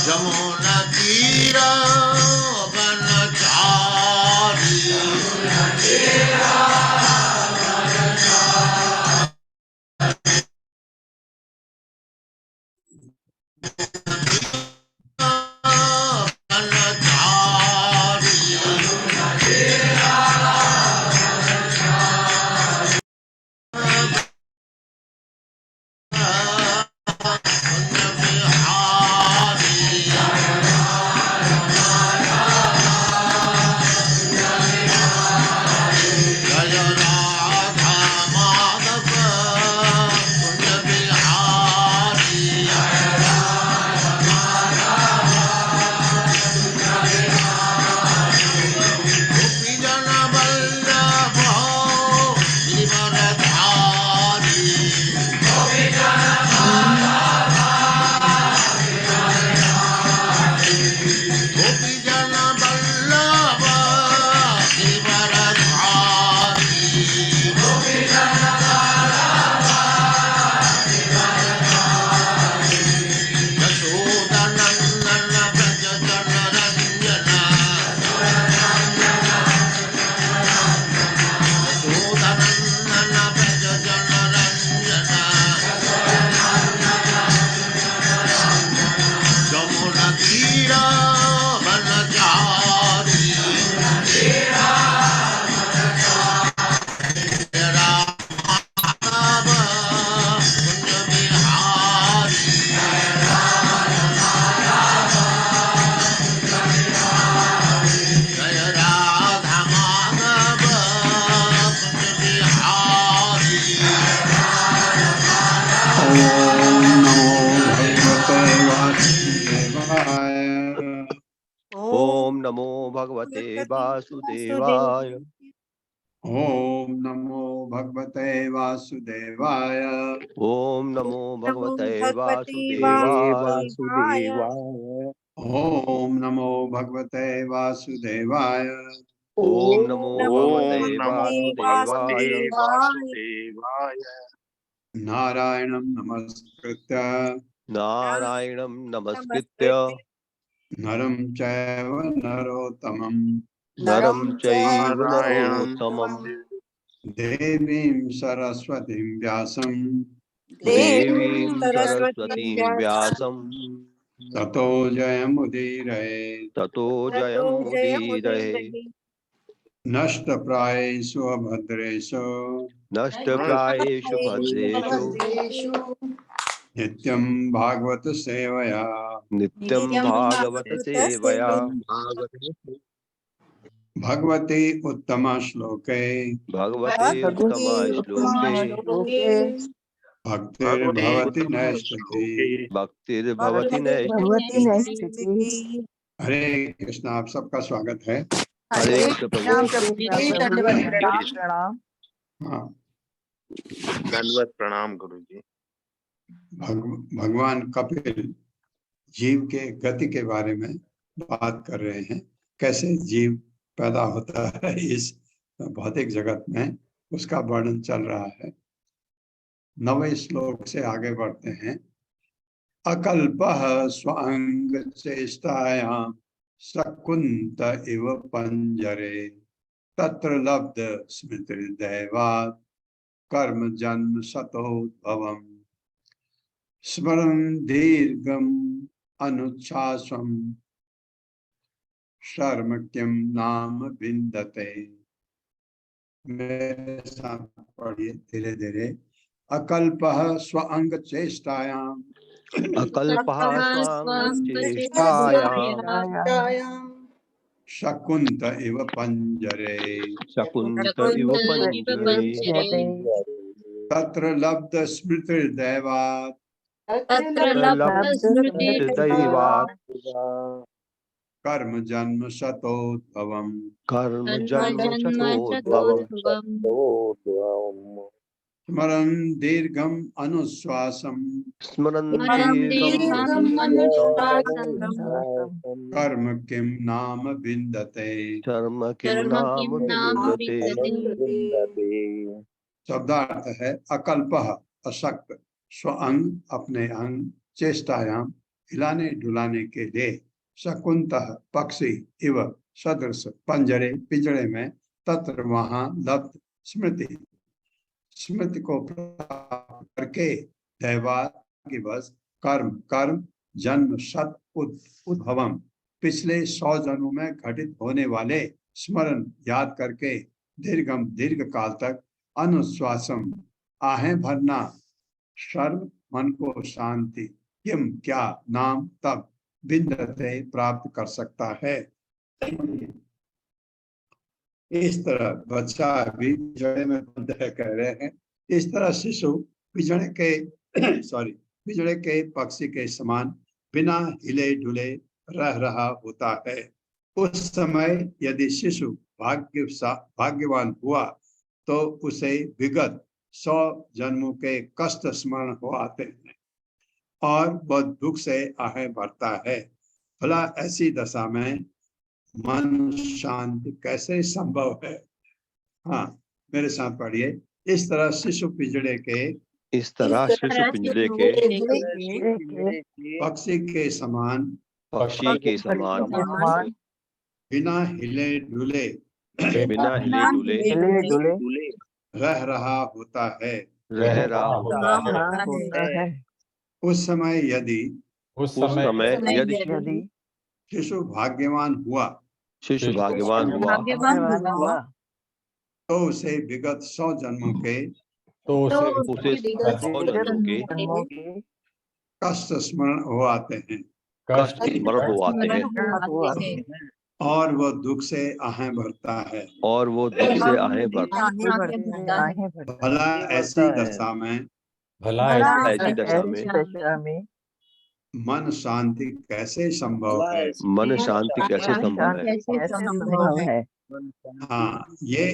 जमुना तीरा वनचारी ओम नमो भगवते वासुदेवाय। ओम नमो भगवते वासुदेवाय। ओम नमो भगवते वासुदेवाय। ओम नमो भगवते वासुदेवाय। ओम नमो भगवते वासुदेवाय। नारायणं नमस्कृत्य नारायणं नमस्कृत्य नरं चैव नरोत्तमं नरं चैव नरोत्तमं देवीं सरस्वतीं व्यासं देवीं सरस्वतीं व्यासं ततो जयमुदीरये। ततो जयमुदीरये। नष्टप्रायेषु अभद्रेषु नष्टप्रायेषु भद्रेषु नित्यं भागवत सेवया नित्यं भागवत सेवया भगवती उत्तम श्लोके भगवते उत्तम श्लोके भक्तिर्भवति नैष्ठिकी। भक्तिर्भवति नैष्ठिकी। हरे कृष्ण। आप सबका स्वागत है। हरे कृष्ण प्रभु। हाँ, दंडवत प्रणाम गुरु जी। भगवान कपिल जीव के गति के बारे में बात कर रहे हैं। कैसे जीव पैदा होता है इस भौतिक जगत में, उसका वर्णन चल रहा है। 9वें श्लोक से आगे बढ़ते हैं। अकल्पः स्वांग चेष्टायां शकुंत इव पंजरे तत्र लब्ध स्मृतिर्दैवात् कर्म जन्म शतोद्भवम् स्मरन् दीर्घम् अनुच्छासम् शर्म किम नाम विन्दते। मेरे साथ पढ़िए धीरे धीरे। अकल्पः स्वांग चेष्टायां अकल्पः स्वांगचेष्टायां शकुंत इव पंजरे शकुंत इव पंजरे तत्र लब्ध स्मृतिर्दैवात् दैवात् कर्म जन्म शतोद्भवम् कर्म जन्म शतोद्भवम् स्मरन् दीर्घम् अनुश्वासम् स्मरन् दीर्घम् कर्म किम नाम विन्दते। कर्म किम नाम विन्दते। शब्दार्थ है अकल्पः अशक्त, स्वअंग अपने अंग, चेष्टायाम हिलाने डुलाने के लिए शकुंतः पक्षी इव सदृश पंजरे पिंजरे में तत्र वहां लब्ध स्मृति स्मृति को प्राप्त करके दैवादिवश कर्म कर्म जन्म सत उद्भवम पिछले 100 जन्मों में घटित होने वाले स्मरण याद करके दीर्घम दीर्घ काल तक अनुश्वासम आहें भरना सर्व मन को शांति किम क्या नाम तब बिंदते प्राप्त कर सकता है। इस तरह बच्चा अभी पिंजड़े में बंद है कह रहे हैं। इस तरह शिशु पिंजड़े के पिंजड़े के पक्षी के समान बिना हिले डुले रह रहा होता है। उस समय यदि शिशु भाग्यवान हुआ तो उसे विगत 100 जन्मों के कष्ट स्मरण हो आते हैं और वह दुख से आहें भरता है। भला ऐसी दशा में मन शांति कैसे संभव है। हाँ, मेरे साथ पढ़िए। इस तरह शिशु पिंजड़े के पक्षी के समान बिना हिले डुले रह रहा होता है। उस समय यदि शिशु भाग्यवान हुआ तो उसे विगत 100 जन्मों के कष्ट स्मरण हो आते हैं और वह दुख से आहें भरता है। भला ऐसी दशा में मन शांति कैसे संभव है। हाँ, ये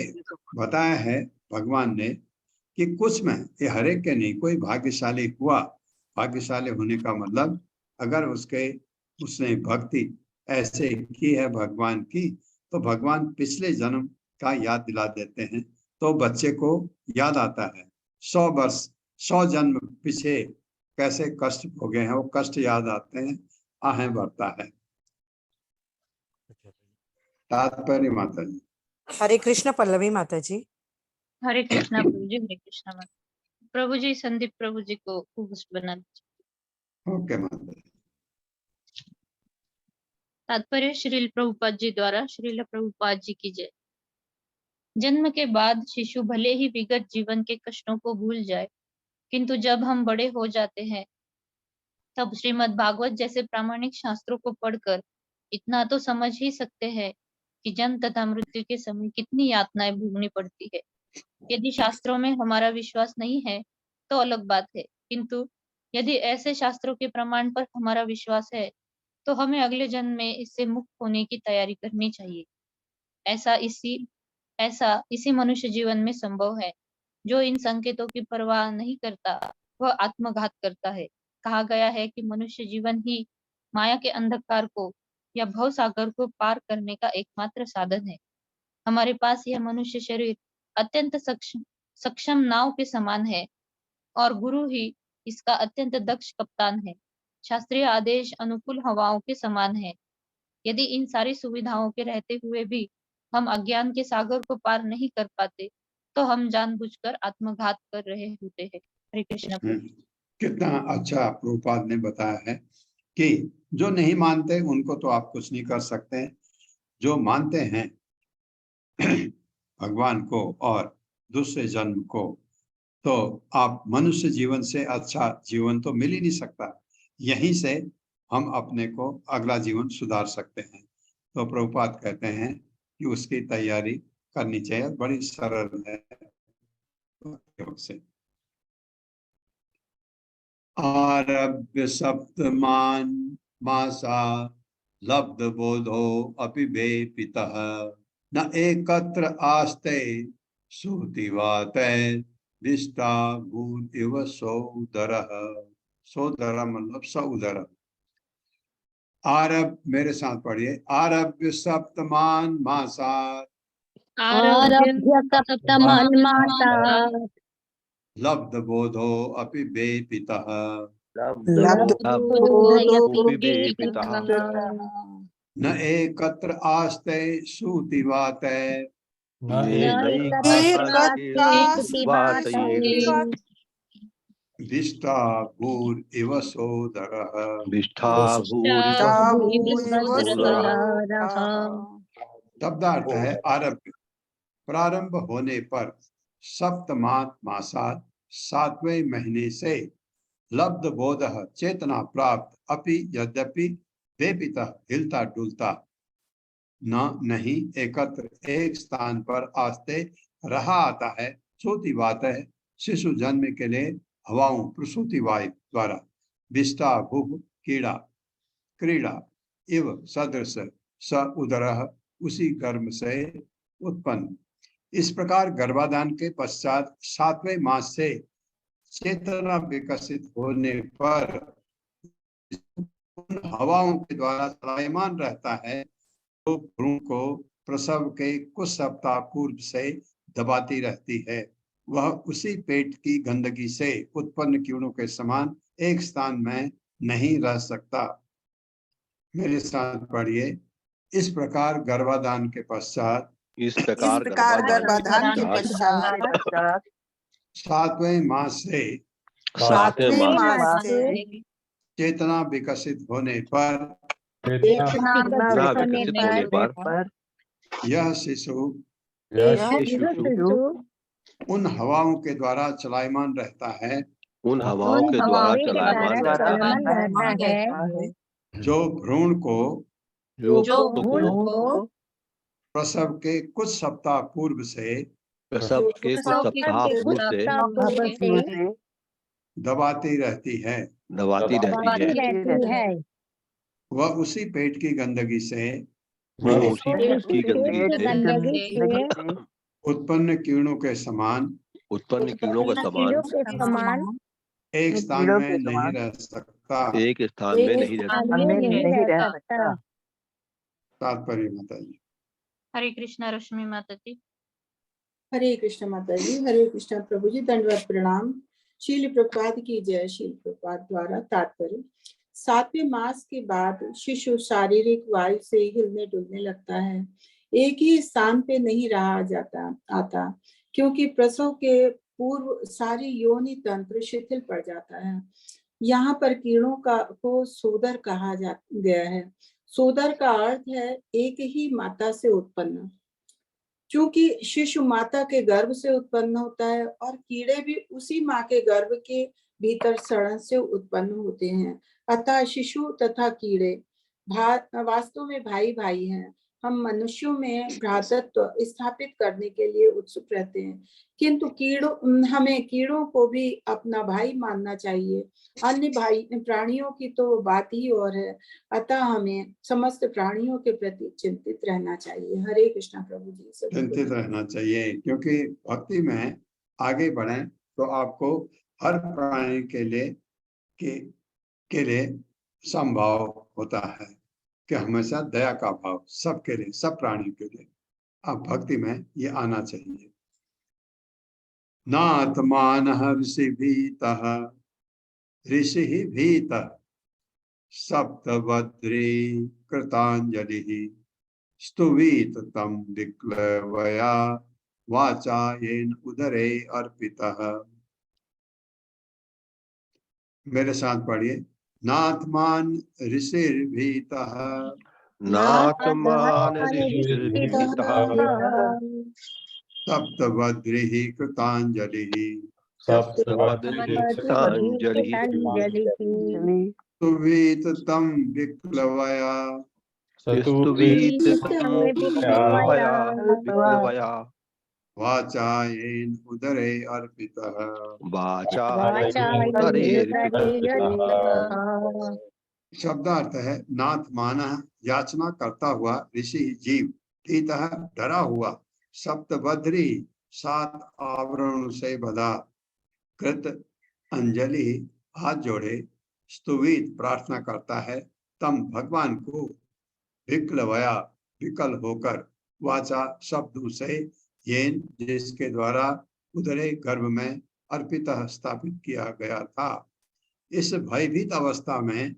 बताया है भगवान ने कि कुछ में ये हर एक के नहीं, कोई भाग्यशाली हुआ। भाग्यशाली होने का मतलब अगर उसने भक्ति ऐसे की है भगवान की तो भगवान पिछले जन्म का याद दिला देते हैं तो बच्चे को याद आता है 100 जन्म पीछे कैसे कष्ट भोगे हैं, वो कष्ट याद आते हैं, आहें भरता है। तात्पर्य माता जी। हरे कृष्ण पल्लवी माता जी। हरे कृष्णा प्रभु जी, हरे कृष्णा माता। प्रभु जी संदीप प्रभु जी को होस्ट बना दीजिए। ओके माता जी। तात्पर्य श्रील प्रभुपाद जी द्वारा। श्रील प्रभुपाद जी की जय। जन्म के बाद शिशु भले ही विगत जीवन के कष्टों को भूल जाए, किंतु जब हम बड़े हो जाते हैं तब श्रीमद् भागवत जैसे प्रामाणिक शास्त्रों को पढ़कर इतना तो समझ ही सकते हैं कि जन्म तथा मृत्यु के समय कितनी यातनाएं भोगनी पड़ती है। यदि शास्त्रों में हमारा विश्वास नहीं है तो अलग बात है, किंतु यदि ऐसे शास्त्रों के प्रमाण पर हमारा विश्वास है तो हमें अगले जन्म में इससे मुक्त होने की तैयारी करनी चाहिए। ऐसा इसी मनुष्य जीवन में संभव है। जो इन संकेतों की परवाह नहीं करता वह आत्मघात करता है। कहा गया है कि मनुष्य जीवन ही माया के अंधकार को या भव सागर को पार करने का एकमात्र साधन है। हमारे पास यह मनुष्य शरीर अत्यंत सक्षम नाव के समान है और गुरु ही इसका अत्यंत दक्ष कप्तान है। शास्त्रीय आदेश अनुकूल हवाओं के समान है। यदि इन सारी सुविधाओं के रहते हुए भी हम अज्ञान के सागर को पार नहीं कर पाते तो हम जानबूझकर आत्मघात कर रहे होते हैं। हरे कृष्ण। कितना अच्छा प्रभुपाद ने बताया है कि जो नहीं मानते उनको तो आप कुछ नहीं कर सकते, जो मानते हैं भगवान को और दूसरे जन्म को, तो आप मनुष्य जीवन से अच्छा जीवन तो मिल ही नहीं सकता। यहीं से हम अपने को अगला जीवन सुधार सकते हैं। तो प्रभुपाद कहते हैं कि उसकी तैयारी करनी चाहिए, बड़ी सरल है। आरभ्य सप्तमान मासा लब्ध बोधो अपि वे पितः न एकत्र आस्ते सुतिवातै दिष्टा भूत इव सौदरः। सौदर मतलब सौदर। आरभ, मेरे साथ पढ़िए। आरभ्य सप्तमान मासा लब्ध बोधो अपि वे पितः न एकत्र आस्ते सूतिवाते दिष्टा भूर इव सोदरः। शब्दार्थ है आरंभ, प्रारंभ होने पर सप्तमात मासात 7वें महीने से लब्ध बोध चेतना प्राप्त अपि यद्यपि वेपितः हिलता डुलता न नहीं एकत्र एक स्थान पर आस्ते रहा आता है। श्रुति बात है शिशु जन्म के लिए हवाओं प्रसूति वायु द्वारा विष्टा भुभ कीड़ा क्रीड़ा इव सदृश स उदरः उसी गर्भ से उत्पन्न। इस प्रकार गर्भाधान के पश्चात 7वें मास से चेतना विकसित होने पर उन हवाओं के द्वारा चलायमान रहता है तो भ्रूण को प्रसव के कुछ सप्ताह पूर्व से दबाती रहती है। वह उसी पेट की गंदगी से उत्पन्न कीड़ों के समान एक स्थान में नहीं रह सकता। मेरे साथ पढ़िए। इस प्रकार गर्भाधान के पश्चात इस प्रकार गर्भाधान के पश्चात 7वें मास से चेतना विकसित होने पर यह शिशु उन हवाओं के द्वारा चलायमान रहता है उन हवाओं के द्वारा चलायमान रहता है जो भ्रूण को प्रसव के कुछ सप्ताह पूर्व से दबाती रहती है। वह उसी पेट की गंदगी से उत्पन्न कीड़ों के समान एक स्थान में नहीं रह सकता। तात्पर्य माता जी। हरे कृष्णा रश्मि माता जी। हरे कृष्ण माता जी। हरे कृष्ण प्रभु जी। दंडवत प्रणाम। शील प्रपात की जय। शील प्रपात द्वारा तात्पर्य 7वें मास के बाद शिशु शारीरिक वायु से हिलने डुलने लगता है, एक ही स्थान पे नहीं रहा आता क्योंकि प्रसव के पूर्व सारी योनि तंत्र शिथिल पड़ जाता है। यहाँ पर कीड़ों को सोदर कहा गया है। सोदर का अर्थ है एक ही माता से उत्पन्न। क्योंकि शिशु माता के गर्भ से उत्पन्न होता है और कीड़े भी उसी माँ के गर्भ के भीतर सड़न से उत्पन्न होते हैं, अतः शिशु तथा कीड़े वास्तव में भाई भाई हैं। हम मनुष्यों में भ्रातृत्व स्थापित करने के लिए उत्सुक रहते हैं, किंतु हमें कीड़ों को भी अपना भाई मानना चाहिए। अन्य भाई प्राणियों की तो बात ही और है, अतः हमें समस्त प्राणियों के प्रति चिंतित रहना चाहिए। हरे कृष्णा प्रभु जी। चिंतित रहना चाहिए क्योंकि भक्ति में आगे बढ़े तो आपको हर प्राणी के लिए संभाव होता है कि हमेशा दया का भाव सबके लिए, सब प्राणियों के लिए। अब भक्ति में ये आना चाहिए। नात्मानः ऋषिभीतः ऋषिः भीतः सप्तभद्री कृतांजलिः स्तुवीत तं विक्लवया वाचा येन उदरे अर्पितः। मेरे साथ पढ़िए। नात्मान ऋषिर्भीतः सप्तभद्रिः कृतांजलिः स्तुवीत तं विक्लवया वाचा येन उदरे अर्पितः। शब्दार्थ है नाथ माना याचना करता हुआ, ऋषि जीव, भीतः डरा हुआ, सप्तभद्री 7 आवरणों से बधा, कृत अंजलि हाथ जोड़े, स्तुवित प्रार्थना करता है, तम भगवान को, विक्लवया विकल होकर, वाचा शब्दों से, येन जिसके द्वारा उदरे गर्भ में अर्पित स्थापित किया गया था। इस भयभीत अवस्था में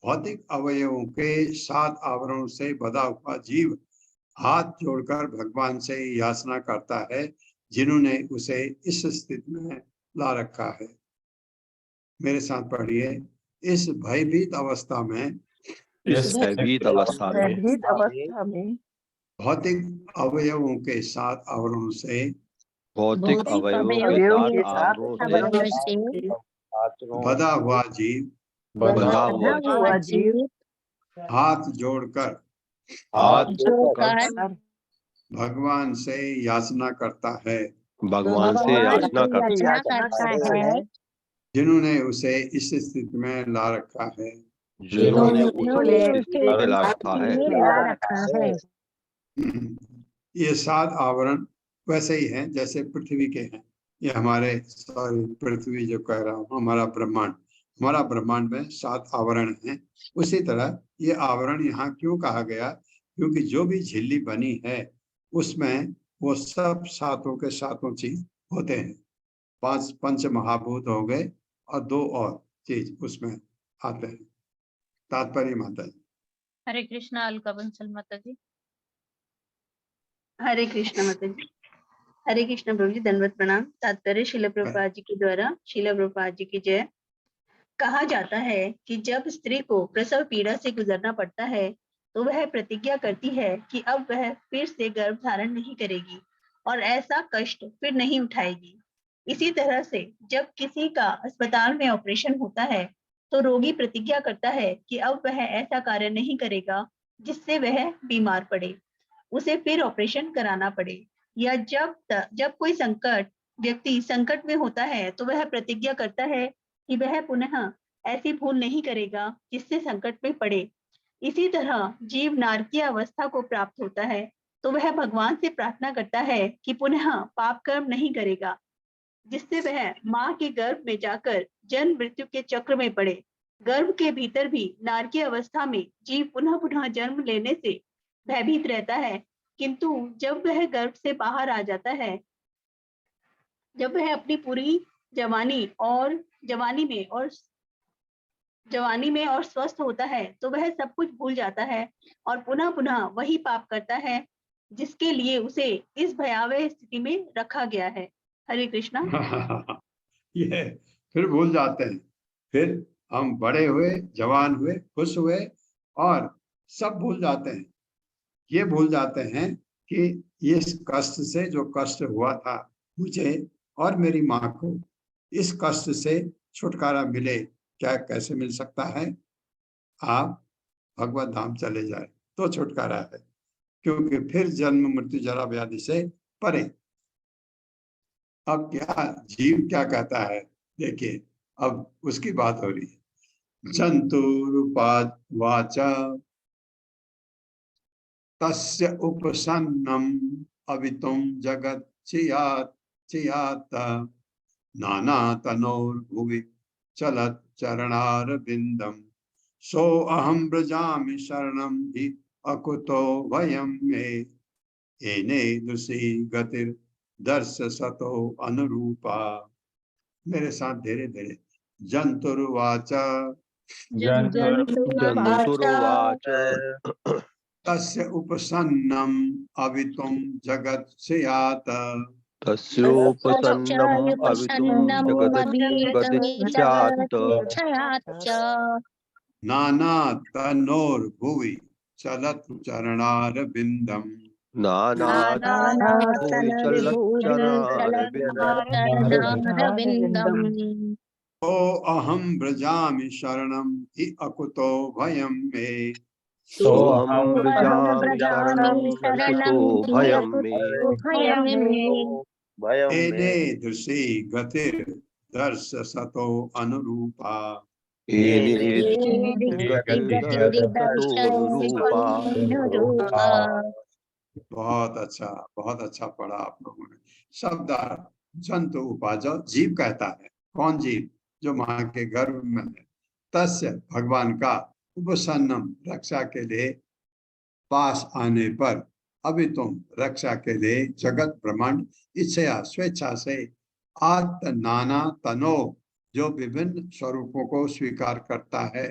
भौतिक अवयवों के 7 आवरणों से बधा हुआ जीव हाथ जोड़कर भगवान से याचना करता है, जिन्होंने उसे इस स्थिति में ला रखा है। मेरे साथ पढ़िए, इस भयभीत अवस्था में इस भयभीत अवस्था में भयभीत अवस्था में भौतिक अवयवों के 7 आवरणों से भौतिक अवयवों के अवयवों 7 के साथ आवरणों से बधा हुआ जीव बंधा हुआ जीव हाथ जोड़कर हाथ जोड़कर भगवान से याचना करता है, भगवान से याचना करता है, जिन्होंने उसे इस स्थिति में ला रखा है। जिन्होंने उसे इस स्थिति में ला रखा है। ये 7 आवरण वैसे ही हैं जैसे पृथ्वी के हैं। ये हमारे पृथ्वी जो कह रहा हूँ, हमारा ब्रह्मांड में 7 आवरण हैं। उसी तरह ये आवरण यहाँ क्यों कहा गया, क्योंकि जो भी झिल्ली बनी है उसमें वो सब 7 के 7 चीज होते हैं। 5 पंच महाभूत हो गए और 2 और चीज उसमें आते हैं। तात्पर्य माता जी। हरे कृष्णा। अलका बंसल माता जी। हरे कृष्ण माता जी। हरे कृष्ण प्रभु जी, दंडवत प्रणाम। तात्पर्य श्रील प्रभुपाद जी के द्वारा। श्रील प्रभुपाद जी की जय। कहा जाता है कि जब स्त्री को प्रसव पीड़ा से गुजरना पड़ता है तो वह प्रतिज्ञा करती है कि अब वह फिर से गर्भ धारण नहीं करेगी और ऐसा कष्ट फिर नहीं उठाएगी। इसी तरह से जब किसी का अस्पताल में ऑपरेशन होता है तो रोगी प्रतिज्ञा करता है कि अब वह ऐसा कार्य नहीं करेगा जिससे वह बीमार पड़े, उसे फिर ऑपरेशन कराना पड़े। या जब कोई व्यक्ति संकट में होता है तो वह प्रतिज्ञा करता है कि वह पुनः ऐसी भूल नहीं करेगा जिससे संकट में पड़े। इसी तरह जीव नारकीय अवस्था को प्राप्त होता है तो वह भगवान से प्रार्थना करता है कि पुनः पाप कर्म नहीं करेगा, जिससे वह माँ के गर्भ में जाकर जन्म मृत्यु के चक्र में पड़े। गर्भ के भीतर भी नारकीय अवस्था में जीव पुनः पुनः जन्म लेने से भयभीत रहता है, किंतु जब वह गर्भ से बाहर आ जाता है, जब वह अपनी पूरी जवानी में और स्वस्थ होता है तो वह सब कुछ भूल जाता है और पुनः पुनः वही पाप करता है जिसके लिए उसे इस भयावह स्थिति में रखा गया है। हरे कृष्णा। ये फिर भूल जाते हैं, फिर हम बड़े हुए, जवान हुए, खुश हुए और सब भूल जाते हैं। ये भूल जाते हैं कि इस कष्ट से, जो कष्ट हुआ था मुझे और मेरी माँ को, इस कष्ट से छुटकारा मिले। क्या कैसे मिल सकता है? आप भगवत धाम चले जाए तो छुटकारा है, क्योंकि फिर जन्म मृत्यु जरा व्याधि से परे। अब क्या जीव क्या कहता है, देखिए अब उसकी बात हो रही है। जंतुरुपावाच तस्य उपसन्नम अवितुम जगत चियात नाना तनोर्भुवि चलत चरणारविंदम सो अहम ब्रजामि शरणम हि अकुतो भयम मे एने दुसी गतिर दर्श सतो अनुरूपा। मेरे साथ धीरे धीरे। जंतुरुवाच तस्य उपसन्नम अवितुम जगत स्यात् तस्योपसन्नम् अवितुं जगत् नाना तनोर्भुवि चलत चरणारविंदम नाना ओ अहम ब्रजामि शरणम हि अकुतो भयम मे सोऽहं व्रजामि शरणं भयं मे एने दृशि गतिर दर्श सतो अनुरूपा। बहुत अच्छा पढ़ा आप लोगों ने। शब्द जंतु उपाज, जीव कहता है। कौन जीव? जो मां के गर्भ में है। तस्य भगवान का, उपसन्नम रक्षा के लिए, पास आने पर, अभी तुम रक्षा के लिए, जगत ब्रह्मांड इच्छा स्वेच्छा से, आत्म नाना तनो जो विभिन्न स्वरूपों को स्वीकार करता है।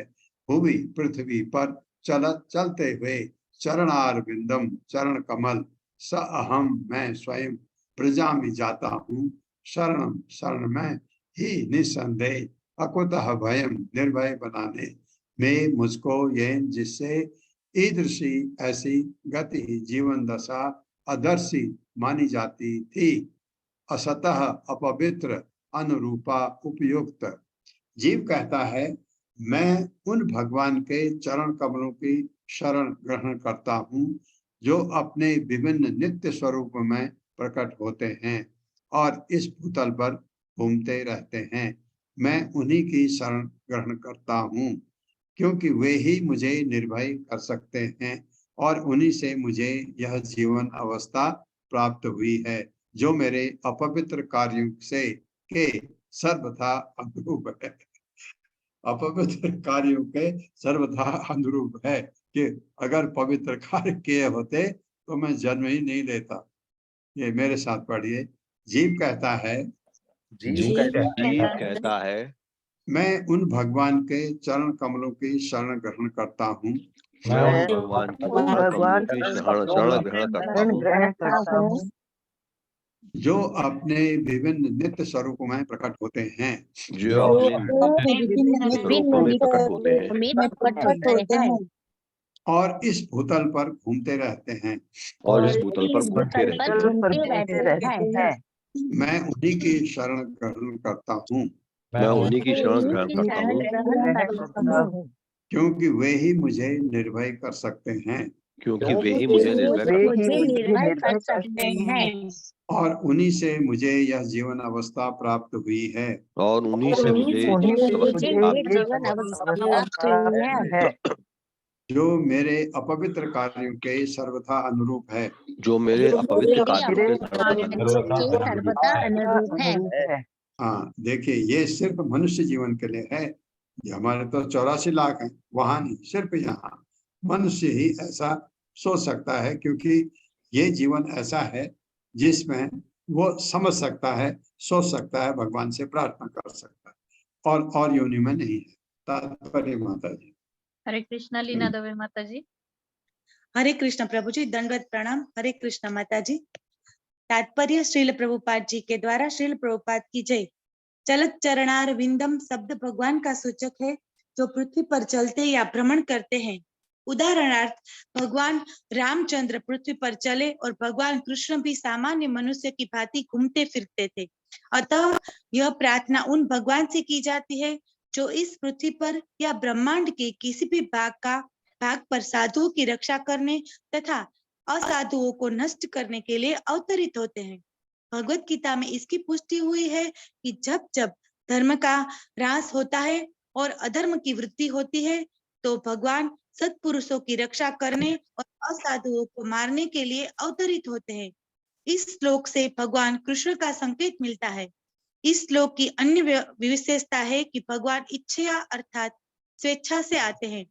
भूमि पृथ्वी पर चलते हुए चरणार बिंदम चरण कमल स अहम मैं स्वयं प्रजा में जाता हूँ शरणम शरण में ही निसंदेह अकुतः भयम निर्भय बनाने में मुझको ये जिससे ईदृशी ऐसी गति जीवन दशा अदर्शी मानी जाती थी असतः अपवित्र अनुरूपा उपयुक्त। जीव कहता है मैं उन भगवान के चरण कमलों की शरण ग्रहण करता हूँ जो अपने विभिन्न नित्य स्वरूप में प्रकट होते हैं और इस भूतल पर घूमते रहते हैं। मैं उन्हीं की शरण ग्रहण करता हूँ क्योंकि वे ही मुझे निर्भय कर सकते हैं और उन्हीं से मुझे यह जीवन अवस्था प्राप्त हुई है जो मेरे अपवित्र कार्यों से के सर्वथा अनुरूप है। अपवित्र कार्यों के सर्वथा अनुरूप है कि अगर पवित्र कार्य किए होते तो मैं जन्म ही नहीं लेता। ये मेरे साथ पढ़िए। जीव कहता है जीव कहता है मैं उन भगवान के चरण कमलों की शरण ग्रहण करता हूँ मैं उन भगवान की चरण कमलों की शरण ग्रहण करता हूँ जो अपने विभिन्न नित्य स्वरूपों में प्रकट होते हैं। जो अपने नित्य स्वरूपों में प्रकट होते हैं और इस भूतल पर घूमते रहते हैं। और इस भूतल पर घूमते रहते हैं। मैं उन्हीं की शरण ग्रहण करता हूँ मैं उन्हीं की शरण ग्रहण करता हूँ क्योंकि वे ही मुझे निर्भय कर सकते हैं क्योंकि वे ही मुझे निर्भय कर सकते हैं और उन्हीं से मुझे यह जीवन अवस्था प्राप्त हुई है। और उन्हीं से मुझे जीवन अवस्था प्राप्त हुई है जो मेरे अपवित्र कार्यों के सर्वथा अनुरूप है। जो मेरे अपवित्र कार्यों के सर्वथा अनुरूप है। हाँ देखिए ये सिर्फ मनुष्य जीवन के लिए है। ये हमारे तो 84 लाख हैं, वहां नहीं, सिर्फ यहाँ मनुष्य ही ऐसा सोच सकता है क्योंकि ये जीवन ऐसा है जिसमें वो समझ सकता है, सोच सकता है, भगवान से प्रार्थना कर सकता है और योनि में नहीं है। तात्पर्य माता जी। हरे कृष्णा लीना दवे माता जी। हरे कृष्ण प्रभु जी, दंडवत प्रणाम। हरे कृष्ण माता जी। तात्पर्य श्रील प्रभुपाद जी के द्वारा। श्रील प्रभुपाद की जय। चलत चरणार विंदम शब्द भगवान का सूचक है जो पृथ्वी पर चलते या भ्रमण करते हैं। उदाहरणार्थ भगवान रामचंद्र पृथ्वी पर चले और भगवान कृष्ण भी सामान्य मनुष्य की भांति घूमते फिरते थे। अतः यह प्रार्थना उन भगवान से की जाती है जो इस पृथ्वी पर या ब्रह्मांड के किसी भी भाग पर साधुओं की रक्षा करने तथा असाधुओं को नष्ट करने के लिए अवतरित होते हैं। भगवत गीता में इसकी पुष्टि हुई है कि जब जब धर्म का ह्रास होता है और अधर्म की वृद्धि होती है तो भगवान सत्पुरुषों की रक्षा करने और असाधुओं को मारने के लिए अवतरित होते हैं। इस श्लोक से भगवान कृष्ण का संकेत मिलता है। इस श्लोक की अन्य विशेषता है कि भगवान इच्छा अर्थात स्वेच्छा से आते हैं।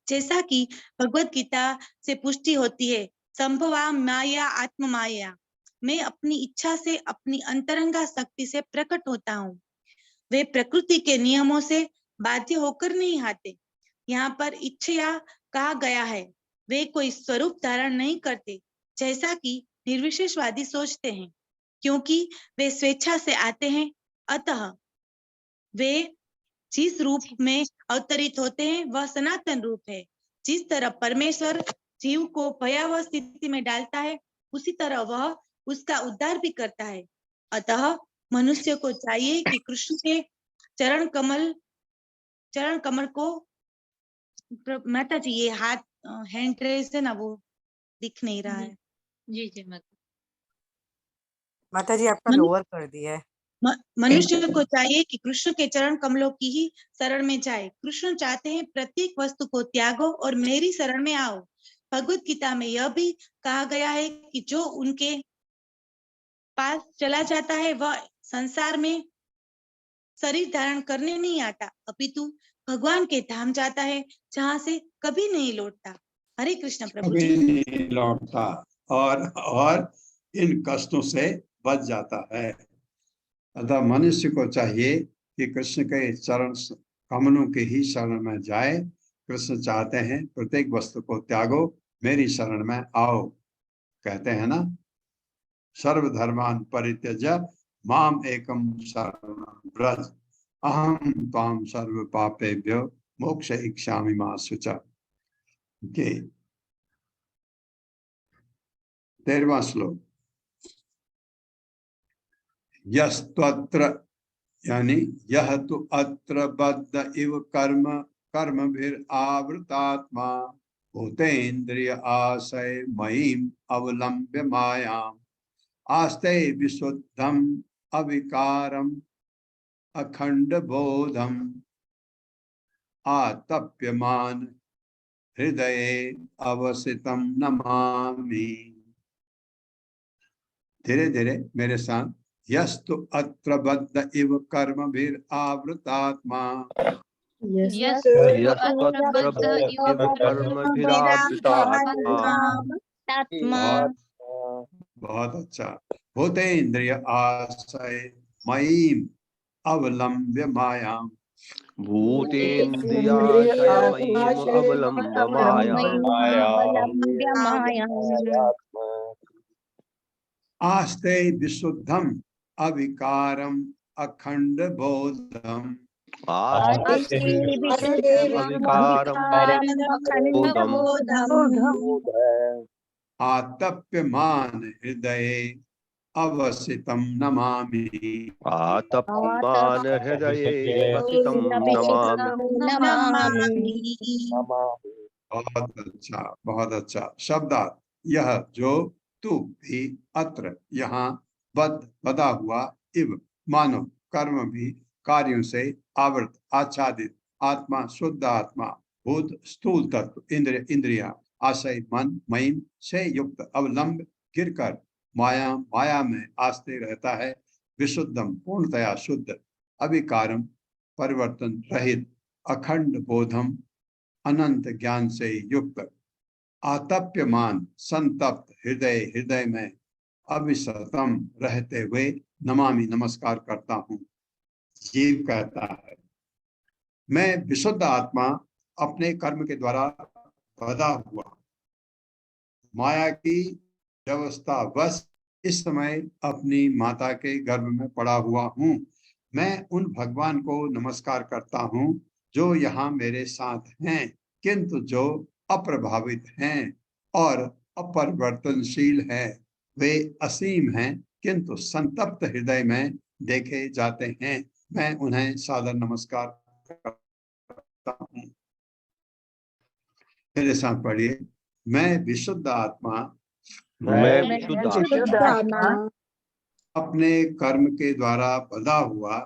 जैसा कि भगवत गीता से पुष्टि होती है, संभवा माया आत्म माया, मैं अपनी इच्छा से अपनी अंतरंगा शक्ति से प्रकट होता हूँ। वे प्रकृति के नियमों से बाध्य होकर नहीं आते। यहाँ पर इच्छा कहा गया है, वे कोई स्वरूप धारण नहीं करते जैसा कि निर्विशेषवादी सोचते हैं, क्योंकि वे स्वेच्छा से आते हैं। अतः वे जिस रूप में अवतरित होते हैं वह सनातन रूप है। जिस तरह परमेश्वर जीव को भयावह स्थिति में डालता है उसी तरह वह उसका उद्धार भी करता है। अतः मनुष्य को चाहिए कि कृष्ण के चरण कमल को माता जी, ये हाथ हैंड रेज है ना, वो दिख नहीं रहा है। जी जी माता जी आपका लोअर कर दिया है। मनुष्य को चाहिए कि कृष्ण के चरण कमलों की ही शरण में जाए। कृष्ण चाहते हैं प्रत्येक वस्तु को त्यागो और मेरी शरण में आओ। भगवत गीता में यह भी कहा गया है कि जो उनके पास चला जाता है वह संसार में शरीर धारण करने नहीं आता, अपितु भगवान के धाम जाता है जहाँ से कभी नहीं लौटता। हरे कृष्ण प्रभु जी। कभी नहीं लौटता और इन कष्टों से बच जाता है। अतः मनुष्य को चाहिए कि कृष्ण के चरण कमलों के ही शरण में जाए। कृष्ण चाहते हैं प्रत्येक वस्तु को त्यागो, मेरी शरण में आओ। कहते हैं ना, सर्वधर्मान परित्यज्य माम एकम शरणं व्रज अहम त्वाम सर्व पापेभ्यो मोक्ष इच्छामि मा शुचा। के 13वां श्लोक। यस्त्वत्र यानी यह तो अत्र बद्ध इव कर्म कर्मभिर आवृतात्मा भूतेन्द्रिय आशय मयीम अवलंब्य मायाम आस्ते विशुद्धम अविकारम अखंड बोधम आतप्यमान हृदये अवसितम नमामि। धीरे धीरे मेरे साथ। यस्तु अत्र बद्ध इव कर्मभिर आवृतात्मा बहुत अच्छा। भूतेन्द्रिय आश्रय मयीम अवलंब्य मायाम आस्ते विशुद्धम अविकारम अखंड बोधम आतप्यमान हृदय अवसितम नमामि। आतप्यमान हृदये वसितं नमामि। बहुत अच्छा, बहुत अच्छा। शब्दार्थ। यह जो तू भी अत्र यहाँ बदा हुआ इव मानो कर्म भी कार्यों से आवृत आच्छादित आत्मा शुद्ध आत्मा भूत स्थूल तत्व इंद्र इंद्रिया आशय मन मयिम से युक्त अवलंब गिरकर माया में आस्ते रहता है। विशुद्धम पूर्णतया शुद्ध अविकारम परिवर्तन रहित अखंड बोधम अनंत ज्ञान से युक्त आतप्यमान संतप्त हृदय में अविसतम रहते हुए नमामि नमस्कार करता हूँ। जीव कहता है, मैं विशुद्ध आत्मा अपने कर्म के द्वारा बधा हुआ माया की व्यवस्था बस इस समय अपनी माता के गर्भ में पड़ा हुआ हूँ। मैं उन भगवान को नमस्कार करता हूँ जो यहाँ मेरे साथ हैं, किंतु जो अप्रभावित हैं और अपरिवर्तनशील हैं। वे असीम हैं किंतु संतप्त हृदय में देखे जाते हैं। मैं उन्हें सादर नमस्कार करता हूँ। मेरे साथ पढ़िए। मैं विशुद्ध आत्मा अपने कर्म के द्वारा बंधा हुआ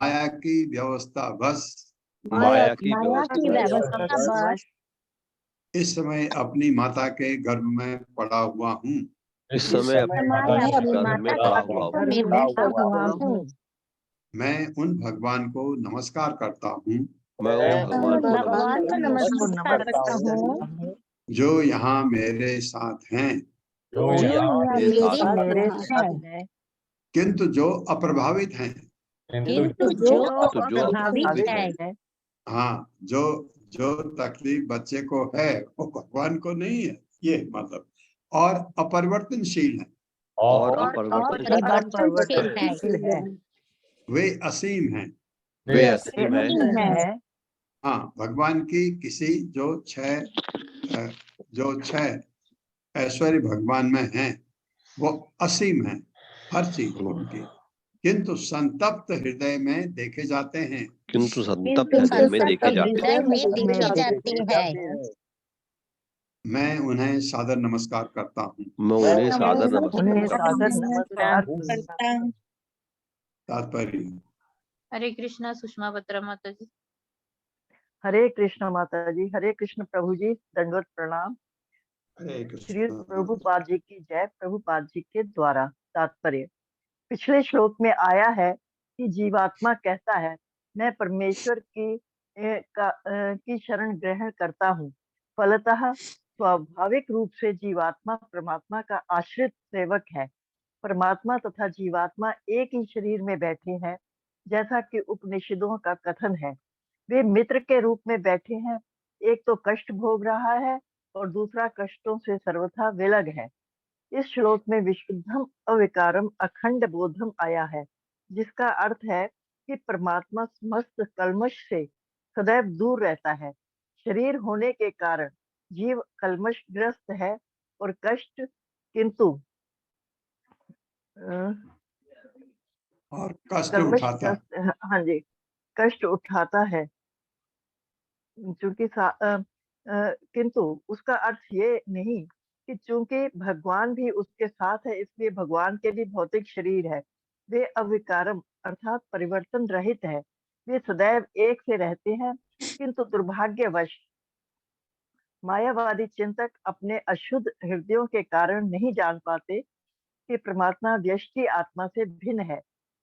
माया की व्यवस्था बस इस समय अपनी माता के गर्भ में पड़ा हुआ हूँ। इस समय अपनी माता के गर्भ में पड़ा हुआ हूँ। मैं उन भगवान को नमस्कार करता हूँ मैं उन भगवान को नमस्कार करता हूँ जो यहाँ मेरे साथ हैं, किंतु जो अप्रभावित हैं। हाँ, जो तकलीफ बच्चे को है वो भगवान को नहीं है, ये मतलब। और अपरिवर्तनशील है वे असीम हैं। हाँ, भगवान की किसी जो छह ऐश्वर्य भगवान में हैं वो असीम है हर चीज उनकी, किंतु संतप्त हृदय में देखे जाते हैं। किंतु संतप्त हृदय में देखे जाते हैं। मैं उन्हें सादर नमस्कार करता हूँ। मैं उन्हें सादर नमस्कार करता हूँ। तात्पर्य। हरे कृष्णा सुषमा बत्रा माता जी। हरे कृष्ण माता जी। हरे कृष्ण प्रभु जी, दंडवत प्रणाम। श्री प्रभुपाद जी की जय। प्रभुपाद जी के द्वारा तात्पर्य। पिछले श्लोक में आया है कि जीवात्मा कहता है मैं परमेश्वर की शरण ग्रहण करता हूँ। फलतः स्वाभाविक रूप से जीवात्मा परमात्मा का आश्रित सेवक है। परमात्मा तथा जीवात्मा एक ही शरीर में बैठे हैं, जैसा कि उपनिषदों का कथन है। वे मित्र के रूप में बैठे हैं, एक तो कष्ट भोग रहा है और दूसरा कष्टों से सर्वथा विलग है। इस श्लोक में विशुद्धम अविकारम अखंड बोधम आया है, जिसका अर्थ है कि परमात्मा समस्त कल्मश से सदैव दूर रहता है। शरीर होने के कारण जीव कल्मशग्रस्त है और कष्ट किंतु और कष्ट कल्मश उठाता, हाँ जी, कष्ट उठाता है। किंतु उसका अर्थ ये नहीं कि चूंकि भगवान भी उसके साथ है इसलिए भगवान के भी भौतिक शरीर है। वे अविकारम अर्थात परिवर्तन रहित है। वे सदैव एक से रहते हैं, किंतु दुर्भाग्यवश मायावादी चिंतक अपने अशुद्ध हृदयों के कारण नहीं जान पाते कि परमात्मा व्यष्टि आत्मा से भिन्न है।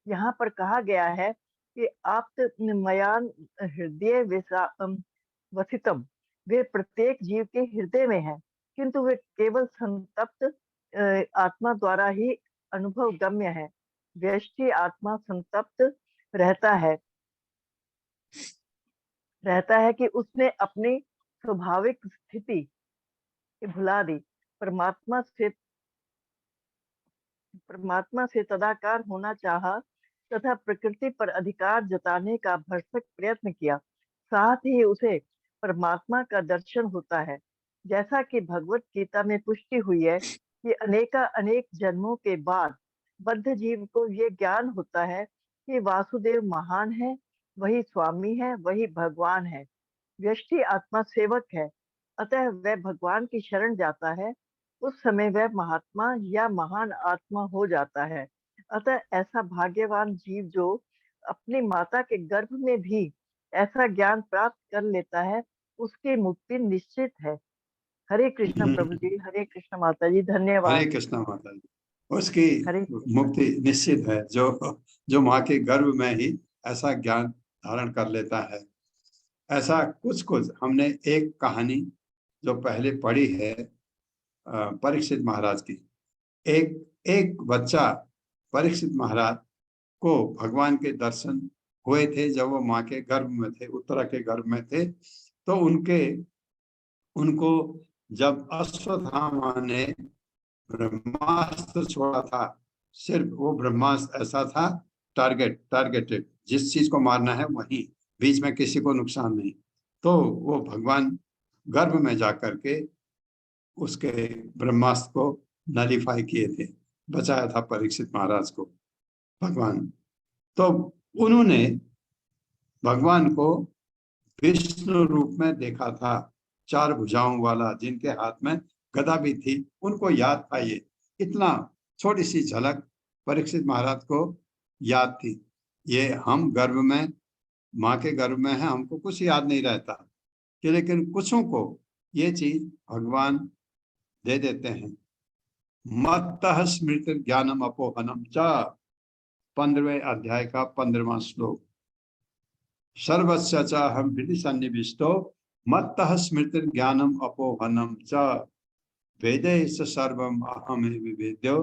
यहाँ पर कहा गया है कि आप्तमयान हृदय वसितम, वे प्रत्येक जीव के हृदय में है, किंतु वे केवल संतप्त आत्मा द्वारा ही अनुभव गम्य है। व्यष्टि आत्मा संतप्त रहता है कि उसने अपनी स्वाभाविक स्थिति भुला दी। परमात्मा से तदाकार होना चाहा तथा प्रकृति पर अधिकार जताने का भरसक प्रयत्न किया, साथ ही उसे परमात्मा का दर्शन होता है। जैसा कि भगवत गीता में पुष्टि हुई है कि अनेक जन्मों के बाद बद्ध जीव को ये ज्ञान होता है कि वासुदेव महान है, वही स्वामी है, वही भगवान है। व्यष्टि आत्मा सेवक है, अतः वह भगवान की शरण जाता है। उस समय वह महात्मा या महान आत्मा हो जाता है। अतः ऐसा भाग्यवान जीव जो अपनी माता के गर्भ में भी ऐसा ज्ञान प्राप्त कर लेता है, उसकी मुक्ति निश्चित है। हरे कृष्ण प्रभु जी, हरे कृष्ण माता जी, धन्यवाद। हरे कृष्ण माता जी। उसकी हरे मुक्ति निश्चित है जो माँ के गर्भ में ही ऐसा ज्ञान धारण कर लेता है। ऐसा कुछ हमने एक कहानी जो पहले पढ़ी है परीक्षित महाराज की। एक बच्चा परीक्षित महाराज को भगवान के दर्शन हुए थे जब वो माँ के गर्भ में थे, उत्तरा के गर्भ में थे। तो उनको जब अश्वत्थामा ने ब्रह्मास्त्र छोड़ा था, सिर्फ वो ब्रह्मास्त्र ऐसा था टारगेटेड, जिस चीज को मारना है वही, बीच में किसी को नुकसान नहीं। तो वो भगवान गर्भ में जाकर के उसके ब्रह्मास्त्र को नलिफाई किए थे, बचाया था परीक्षित महाराज को भगवान। तो उन्होंने भगवान को विष्णु रूप में देखा था, 4 भुजाओं वाला, जिनके हाथ में गदा भी थी। उनको याद था, ये इतना छोटी सी झलक परीक्षित महाराज को याद थी। ये हम गर्भ में, माँ के गर्भ में है, हमको कुछ याद नहीं रहता कि, लेकिन कुछों को ये चीज भगवान दे देते हैं। मत्तः स्मृति ज्ञानम अपोहनम च, 15वें अध्याय का 15वां श्लोक। सर्वस्य च हम हृदि सन्निविष्टो मत्तः स्मृति ज्ञानम अपोहनम च, वेदे स सर्वम अहम विवेद्यो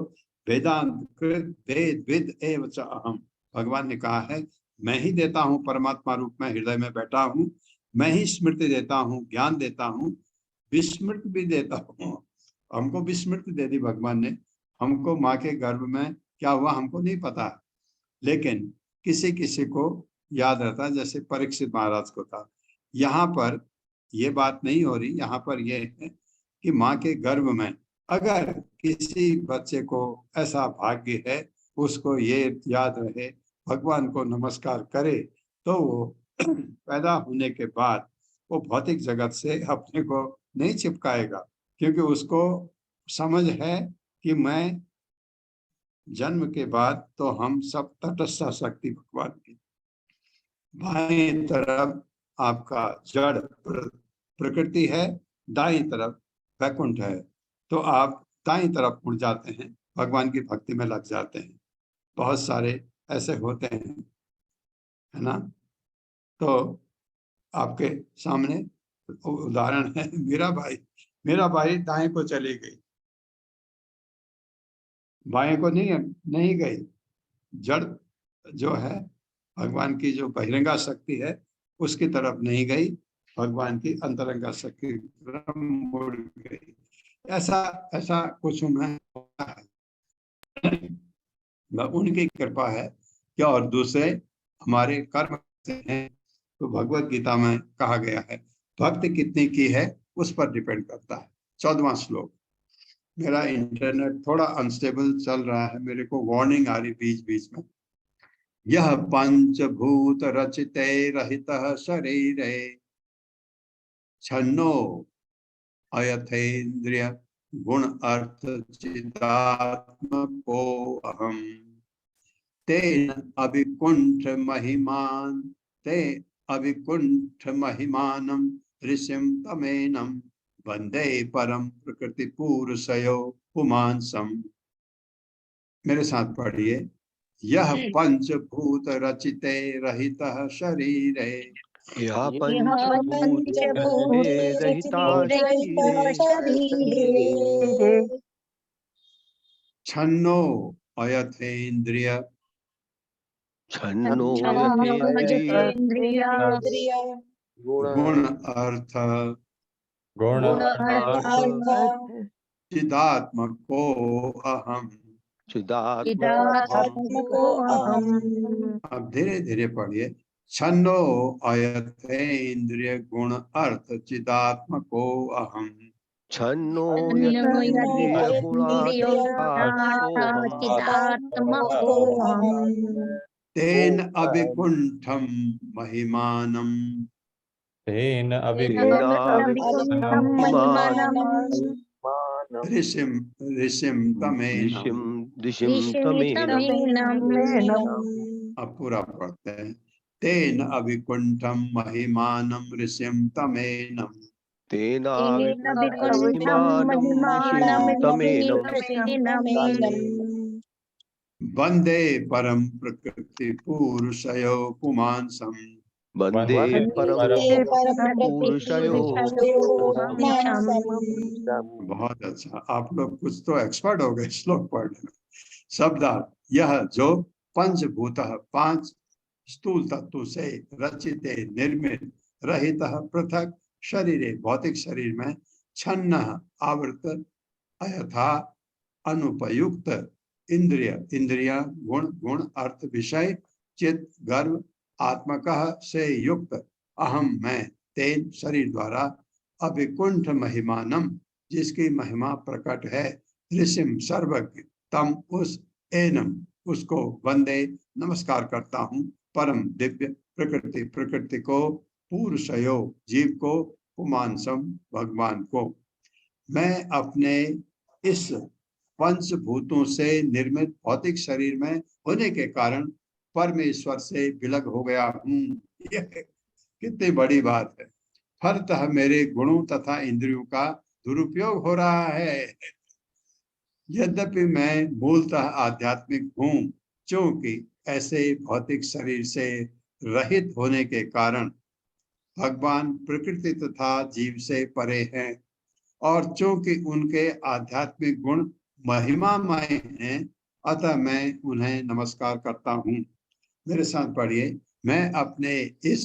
वेदांत कृत वेद विद एव च अहम। भगवान ने कहा है, मैं ही देता हूँ, परमात्मा रूप में हृदय में बैठा हूँ, मैं ही स्मृति देता हूँ, ज्ञान देता हूँ, विस्मृति भी देता हूँ। हमको विस्मृति दे दी भगवान ने। हमको माँ के गर्भ में क्या हुआ हमको नहीं पता, लेकिन किसी किसी को याद रहता, जैसे परीक्षित महाराज को था। यहाँ पर ये बात नहीं हो रही, यहाँ पर ये है कि माँ के गर्भ में अगर किसी बच्चे को ऐसा भाग्य है, उसको ये याद रहे, भगवान को नमस्कार करे, तो वो पैदा होने के बाद वो भौतिक जगत से अपने को नहीं चिपकाएगा, क्योंकि उसको समझ है कि मैं जन्म के बाद तो हम सब तटस्थ शक्ति भगवान की। बाएं तरफ आपका जड़ प्रकृति है, दाईं तरफ वैकुंठ है, तो आप दाईं तरफ मुड़ जाते हैं, भगवान की भक्ति में लग जाते हैं। बहुत सारे ऐसे होते हैं, है ना। तो आपके सामने उदाहरण है, मेरा भाई दाएं को चली गई, बाएं को नहीं गई। जड़ जो है भगवान की जो बहिरंगा शक्ति है उसकी तरफ नहीं गई, भगवान की अंतरंगा शक्ति तरफ मुड़ गई। ऐसा कुछ में उनकी कृपा है क्या, और दूसरे हमारे कर्म से हैं। तो भगवत गीता में कहा गया है भक्ति कितनी की है उस पर डिपेंड करता है। 14वां श्लोक। मेरा इंटरनेट थोड़ा अनस्टेबल चल रहा है, मेरे को वार्निंग आ रही बीच बीच में। यह पंचभूत रचिते रहितः शरीरे छन्नो अयथेन्द्रिय गुण अर्थ चिदात्मको अहम् तेन अभिकुंठ महिमानं ऋषिं तमेनं वंदे परम प्रकृति पुरुषयो पुमांसम्। मेरे साथ पढ़िए। यह पंचभूत रचिते रहितः शरीरे यह पंचभूत रहिता शरीरे छन्नो अयथेन्द्रिय छन्नो गुण अर्थ चिदात्मको अहम्। अब धीरे धीरे पढ़िए। छन्नो अयथेन्द्रिय गुण अर्थ चिदात्मको अहम्। छन्नो तेन अभिकुंठम महिमानम ऋषिम तमेनम। अब पूरा पढ़ते हैं। तेन अभिकुंठम महिमानम ऋषिम तमेनम वंदे परम प्रकृति पुरुषयो पुमांसम्। वंदे परम पुरुषयो। बहुत अच्छा, आप लोग कुछ तो एक्सपर्ट हो गए श्लोक पढ़ने में। शब्दार्थ। यह जो पंचभूत 5 स्थूल तत्व से रचित निर्मित रहित पृथक शरीरे भौतिक शरीर में छन्न आवृत अयथा अनुपयुक्त इंद्रिया गुण अर्थ विषय चित गर्भ आत्मकः से युक्त अहम मैं तेन शरीर द्वारा अभिकुंठ महिमानम जिसकी महिमा प्रकट है ऋषिम सर्वज्ञ तम उस एनम उसको वंदे नमस्कार करता हूँ परम दिव्य प्रकृति को पुरुषयो जीव को पुमांसम भगवान को। मैं अपने इस पंचभूतों से निर्मित भौतिक शरीर में होने के कारण परमेश्वर से विलग हो गया हूँ। यह कितनी बड़ी बात है। फलतः मेरे गुणों तथा इंद्रियों का दुरुपयोग हो रहा है। यद्यपि मैं मूलतः आध्यात्मिक हूँ, क्योंकि ऐसे भौतिक शरीर से रहित होने के कारण भगवान प्रकृति तथा जीव से परे हैं, और चूंकि उनके आध्यात्मिक गुण महिमामय हैं, अतः मैं उन्हें नमस्कार करता हूँ। मेरे साथ पढ़िए। मैं अपने इस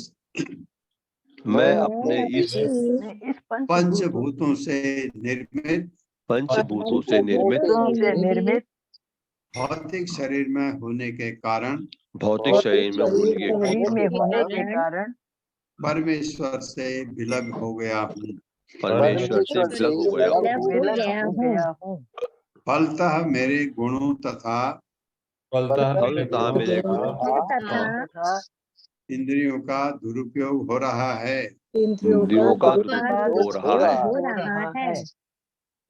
पंचभूतों से निर्मित भौतिक शरीर में होने के कारण परमेश्वर से विलग हो गया हूँ। फलतः मेरे गुणों तथा इंद्रियों का दुरुपयोग हो रहा है।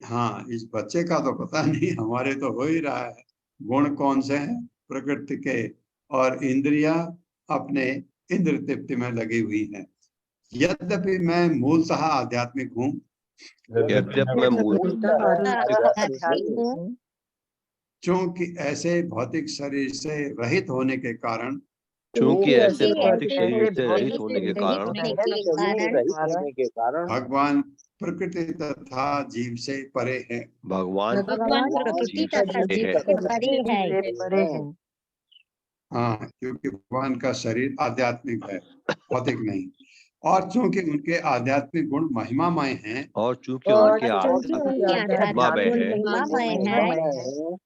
हाँ, इस बच्चे का तो पता नहीं, हमारे तो हो ही रहा है। गुण कौन से हैं? प्रकृति के, और इंद्रियां अपने इंद्र तृप्ति में लगी हुई हैं। यद्यपि मैं मूलतः आध्यात्मिक हूँ, क्योंकि ऐसे भौतिक शरीर से रहित होने के कारण चूंकि ऐसे क्योंकि भौतिक ऐसे शरीर से भौतिक रहित होने के शरीर कारण के कारण भगवान प्रकृति तथा जीव से परे है। भगवान भगवान प्रकृति तथा जीव से परे है। परे है। हाँ, क्योंकि भगवान का शरीर आध्यात्मिक है, भौतिक नहीं। और चूंकि उनके आध्यात्मिक गुण महिमामय हैं, और चूंकि उनके आध्यात्मिक आत्मामय गुण है, महिमामय है,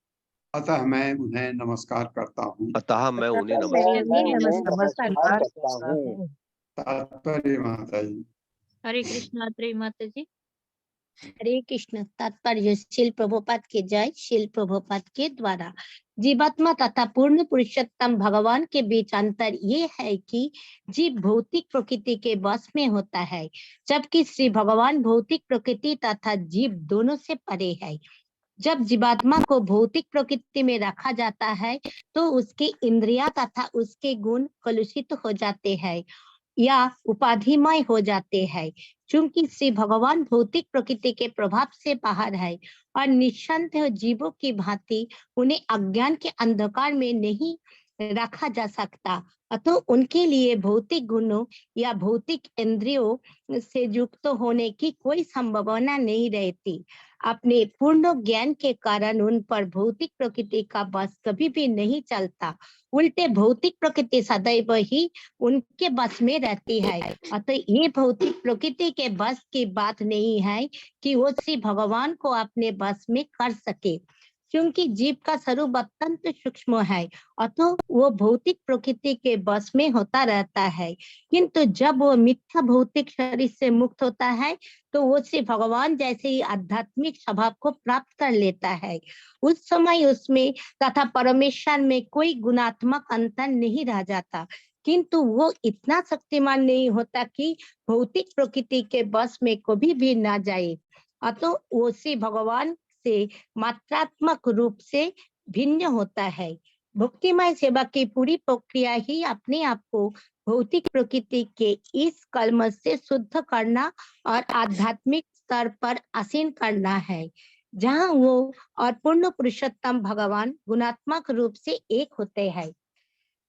अतः मैं उन्हें नमस्कार करता हूँ। अतः मैं उन्हें मैं नमस्कार उन्हें नमस्कार करता हूँ। तात्पर्य माता जी। हरे कृष्णा त्रय माता जी। हरे कृष्ण। तात्पर्य शील प्रभुपाद के जय। शील प्रभुपाद के द्वारा जीवात्मा तथा पूर्ण पुरुषोत्तम भगवान के बीच अंतर ये है कि जीव भौतिक प्रकृति के वश में होता है, जबकि श्री भगवान भौतिक प्रकृति तथा जीव दोनों से परे है। जब जीवात्मा को भौतिक प्रकृति में रखा जाता है तो उसकी इंद्रियां तथा उसके गुण कलुषित हो जाते हैं या उपाधिमय हो जाते हैं। चूंकि श्री भगवान भौतिक प्रकृति के प्रभाव से बाहर है और निस्संदेह जीवों की भांति उन्हें अज्ञान के अंधकार में नहीं रखा जा सकता, अतः उनके लिए भौतिक गुणों या भौतिक इंद्रियों से युक्त होने की कोई संभावना नहीं रहती। अपने पूर्ण ज्ञान के कारण उन पर भौतिक प्रकृति का बस कभी भी नहीं चलता, उल्टे भौतिक प्रकृति सदैव ही उनके बस में रहती है। अतः ये भौतिक प्रकृति के बस की बात नहीं है कि वो श्री भगवान को अपने बस में कर सके, क्योंकि जीव का स्वरूप अत्यंत सूक्ष्म है, अतः वो भौतिक प्रकृति के बस में होता रहता है। किंतु जब वो मिथ्या भौतिक शरीर से मुक्त होता है तो वो श्री भगवान जैसे ही आध्यात्मिक स्वभाव को प्राप्त कर लेता है। उस समय उसमें तथा परमेश्वर में कोई गुणात्मक अंतर नहीं रह जाता, किंतु वो इतना शक्तिमान नहीं होता कि भौतिक प्रकृति के बस में कभी भी ना जाए। अतः वो श्री भगवान से मात्रात्मक रूप से भिन्न होता है। भक्तिमय सेवा की पूरी प्रक्रिया ही अपने आप को भौतिक प्रकृति के इस कलमश से शुद्ध करना और आध्यात्मिक स्तर पर आसीन करना है, जहाँ वो और पूर्ण पुरुषोत्तम भगवान गुणात्मक रूप से एक होते हैं।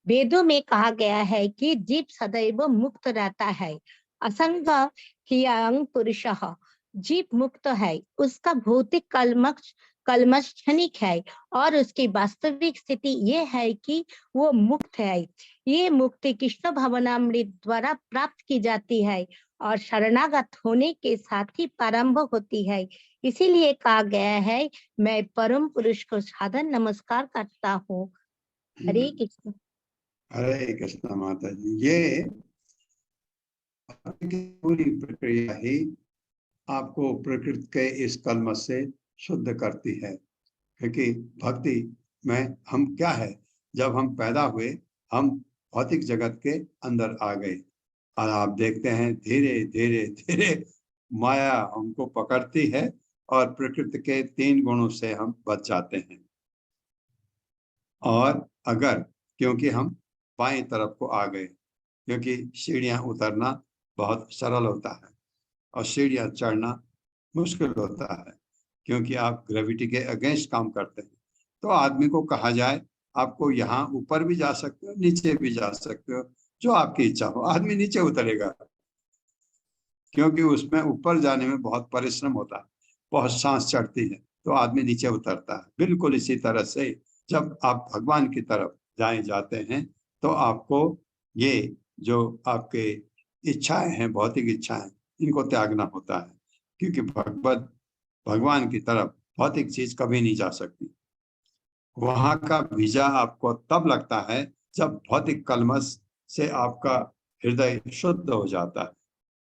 वेदों में कहा गया है कि जीव सदैव मुक्त रहता है। असंग हियं पुरुषः, जीव मुक्त है, उसका भौतिक कलमश क्षणिक है और उसकी वास्तविक स्थिति ये है कि वो मुक्त है। ये मुक्ति कृष्ण भवनामृत द्वारा प्राप्त की जाती है और शरणागत होने के साथ ही प्रारंभ होती है। इसीलिए कहा गया है, मैं परम पुरुष को सादर नमस्कार करता हूँ। हरे कृष्ण। हरे कृष्ण माता जी। ये पूरी प्रक्रिया ही आपको प्रकृति के इस कलमश से शुद्ध करती है, क्योंकि भक्ति में हम क्या है, जब हम पैदा हुए हम भौतिक जगत के अंदर आ गए और आप देखते हैं धीरे धीरे धीरे माया हमको पकड़ती है और प्रकृति के 3 गुणों से हम बच जाते हैं। और अगर क्योंकि हम बाएं तरफ को आ गए, क्योंकि सीढ़ियां उतरना बहुत सरल होता है और सीढ़ियां चढ़ना मुश्किल होता है, क्योंकि आप ग्रेविटी के अगेंस्ट काम करते हैं। तो आदमी को कहा जाए आपको यहाँ ऊपर भी जा सकते हो, नीचे भी जा सकते हो, जो आपकी इच्छा हो। आदमी नीचे उतरेगा, क्योंकि उसमें ऊपर जाने में बहुत परिश्रम होता है, बहुत सांस चढ़ती है, तो आदमी नीचे उतरता है। बिल्कुल इसी तरह से जब आप भगवान की तरफ जाते हैं तो आपको ये जो आपके इच्छाएं हैं, भौतिक इच्छाएं, इनको त्यागना होता है, क्योंकि भगवान की तरफ भौतिक चीज कभी नहीं जा सकती। वहां का वीजा आपको तब लगता है जब भौतिक कलमश से आपका हृदय शुद्ध हो जाता है।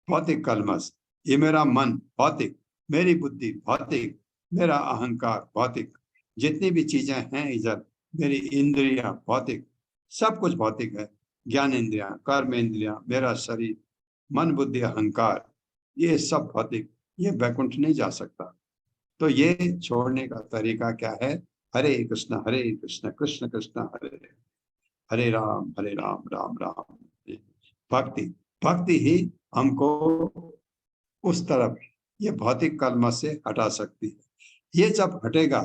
भौतिक कलमश, ये मेरा मन भौतिक, मेरी बुद्धि भौतिक, मेरा अहंकार भौतिक, जितनी भी चीजें हैं इधर, मेरी इंद्रियां भौतिक, सब कुछ भौतिक है। ज्ञान इंद्रियां, कर्म इंद्रियां, मेरा शरीर, मन बुद्धि अहंकार, ये सब भौतिक, ये वैकुंठ नहीं जा सकता। तो ये छोड़ने का तरीका क्या है? हरे कृष्ण कृष्ण कृष्ण हरे हरे, हरे राम राम राम। भक्ति, भक्ति ही हमको उस तरफ ये भौतिक कलमश से हटा सकती है। ये जब हटेगा,